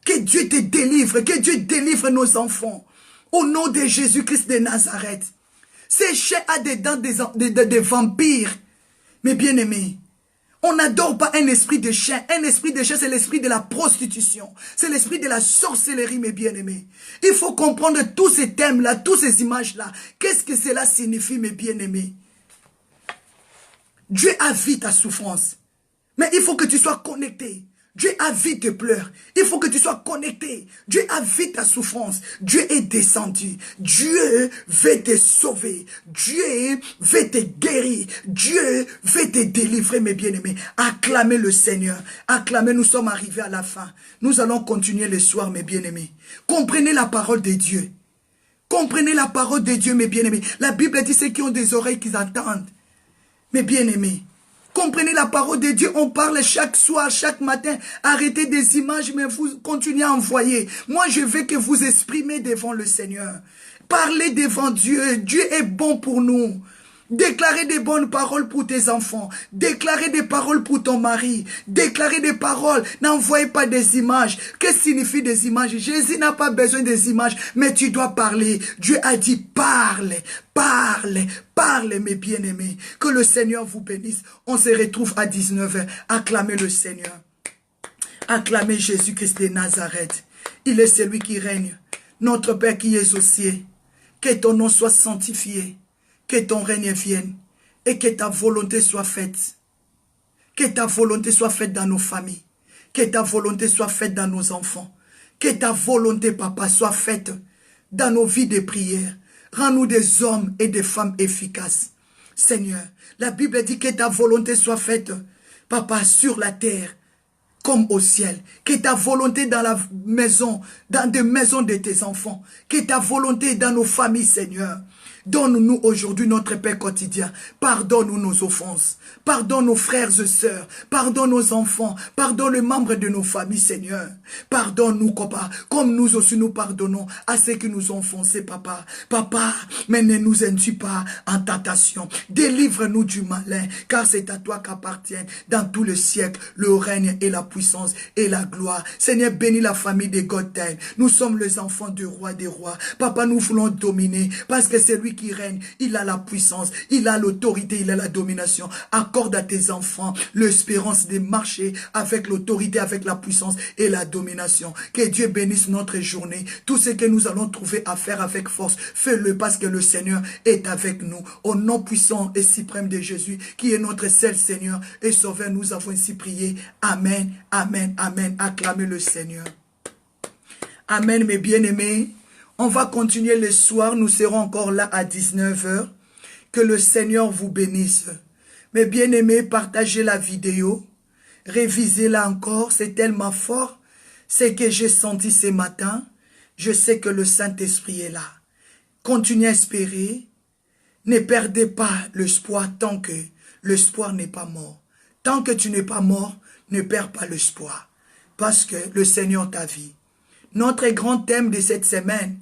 Que Dieu te délivre. Que Dieu délivre nos enfants. Au nom de Jésus-Christ de Nazareth. Ces chiens a des dents des vampires. Mais bien aimés, on n'adore pas un esprit de chien. Un esprit de chien, c'est l'esprit de la prostitution. C'est l'esprit de la sorcellerie, mes bien-aimés. Il faut comprendre tous ces thèmes-là, toutes ces images-là. Qu'est-ce que cela signifie, mes bien-aimés? Dieu a vu ta souffrance. Mais il faut que tu sois connecté. Dieu a vu tes pleurs. Il faut que tu sois connecté. Dieu a vu ta souffrance. Dieu est descendu. Dieu veut te sauver. Dieu veut te guérir. Dieu veut te délivrer, mes bien-aimés. Acclamez le Seigneur. Acclamez, nous sommes arrivés à la fin. Nous allons continuer le soir, mes bien-aimés. Comprenez la parole de Dieu. Comprenez la parole de Dieu, mes bien-aimés. La Bible dit ceux qui ont des oreilles qu'ils entendent. Mes bien-aimés. Comprenez la parole de Dieu, on parle chaque soir, chaque matin. Arrêtez des images, mais vous continuez à envoyer. Moi, je veux que vous exprimez devant le Seigneur. Parlez devant Dieu. Dieu est bon pour nous. Déclarez des bonnes paroles pour tes enfants. Déclarez des paroles pour ton mari. Déclarez des paroles. N'envoyez pas des images. Qu'est-ce que signifie des images? Jésus n'a pas besoin des images, mais tu dois parler. Dieu a dit parle, parle, parle, mes bien-aimés. Que le Seigneur vous bénisse. On se retrouve à 19h. Acclamez le Seigneur. Acclamez Jésus-Christ de Nazareth. Il est celui qui règne. Notre Père qui es aux cieux. Que ton nom soit sanctifié. Que ton règne vienne et que ta volonté soit faite. Que ta volonté soit faite dans nos familles. Que ta volonté soit faite dans nos enfants. Que ta volonté, Papa, soit faite dans nos vies de prière. Rends-nous des hommes et des femmes efficaces. Seigneur, la Bible dit que ta volonté soit faite, Papa, sur la terre comme au ciel. Que ta volonté dans la maison, dans des maisons de tes enfants. Que ta volonté dans nos familles, Seigneur. Donne-nous aujourd'hui notre paix quotidien. Pardonne-nous nos offenses. Pardonne nos frères et sœurs. Pardonne nos enfants. Pardonne les membres de nos familles, Seigneur. Pardonne-nous, papa, comme nous aussi nous pardonnons à ceux qui nous ont offensés, papa. Papa, mais ne nous induis pas en tentation. Délivre-nous du malin, car c'est à toi qu'appartiennent dans tout le siècle le règne et la puissance et la gloire. Seigneur, bénis la famille des Gothènes. Nous sommes les enfants du roi des rois. Papa, nous voulons dominer, parce que c'est lui qui règne. Il a la puissance, il a l'autorité, il a la domination. Accorde à tes enfants l'espérance de marcher avec l'autorité, avec la puissance et la domination. Que Dieu bénisse notre journée. Tout ce que nous allons trouver à faire avec force, fais-le parce que le Seigneur est avec nous. Au nom puissant et suprême de Jésus, qui est notre seul Seigneur et Sauveur, nous avons ainsi prié. Amen, amen, amen. Acclamez le Seigneur. Amen, mes bien-aimés. On va continuer le soir. Nous serons encore là à 19 h. Que le Seigneur vous bénisse. Mes bien-aimés, partagez la vidéo. Révisez-la encore. C'est tellement fort. Ce que j'ai senti ce matin. Je sais que le Saint-Esprit est là. Continuez à espérer. Ne perdez pas l'espoir tant que l'espoir n'est pas mort. Tant que tu n'es pas mort, ne perds pas l'espoir. Parce que le Seigneur t'a vu. Notre grand thème de cette semaine,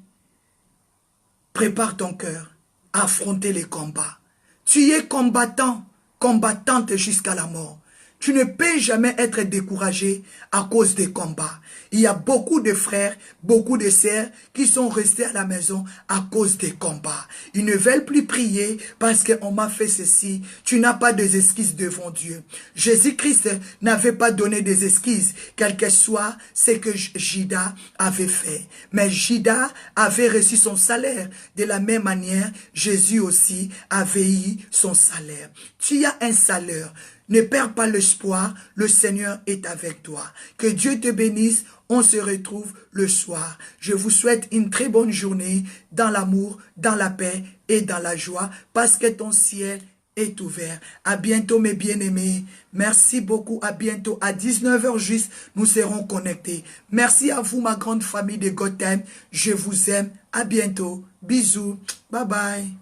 prépare ton cœur à affronter les combats. Tu es combattant, combattante jusqu'à la mort. Tu ne peux jamais être découragé à cause des combats. Il y a beaucoup de frères, beaucoup de sœurs qui sont restés à la maison à cause des combats. Ils ne veulent plus prier parce qu'on m'a fait ceci. Tu n'as pas des excuses devant Dieu. Jésus-Christ n'avait pas donné des excuses, quel que soit ce que Judas avait fait. Mais Judas avait reçu son salaire. De la même manière, Jésus aussi avait eu son salaire. Tu as un salaire. Ne perds pas l'espoir, le Seigneur est avec toi. Que Dieu te bénisse, on se retrouve le soir. Je vous souhaite une très bonne journée dans l'amour, dans la paix et dans la joie, parce que ton ciel est ouvert. À bientôt mes bien-aimés. Merci beaucoup, à bientôt. À 19 h juste, nous serons connectés. Merci à vous, ma grande famille de Gotham. Je vous aime. À bientôt. Bisous. Bye bye.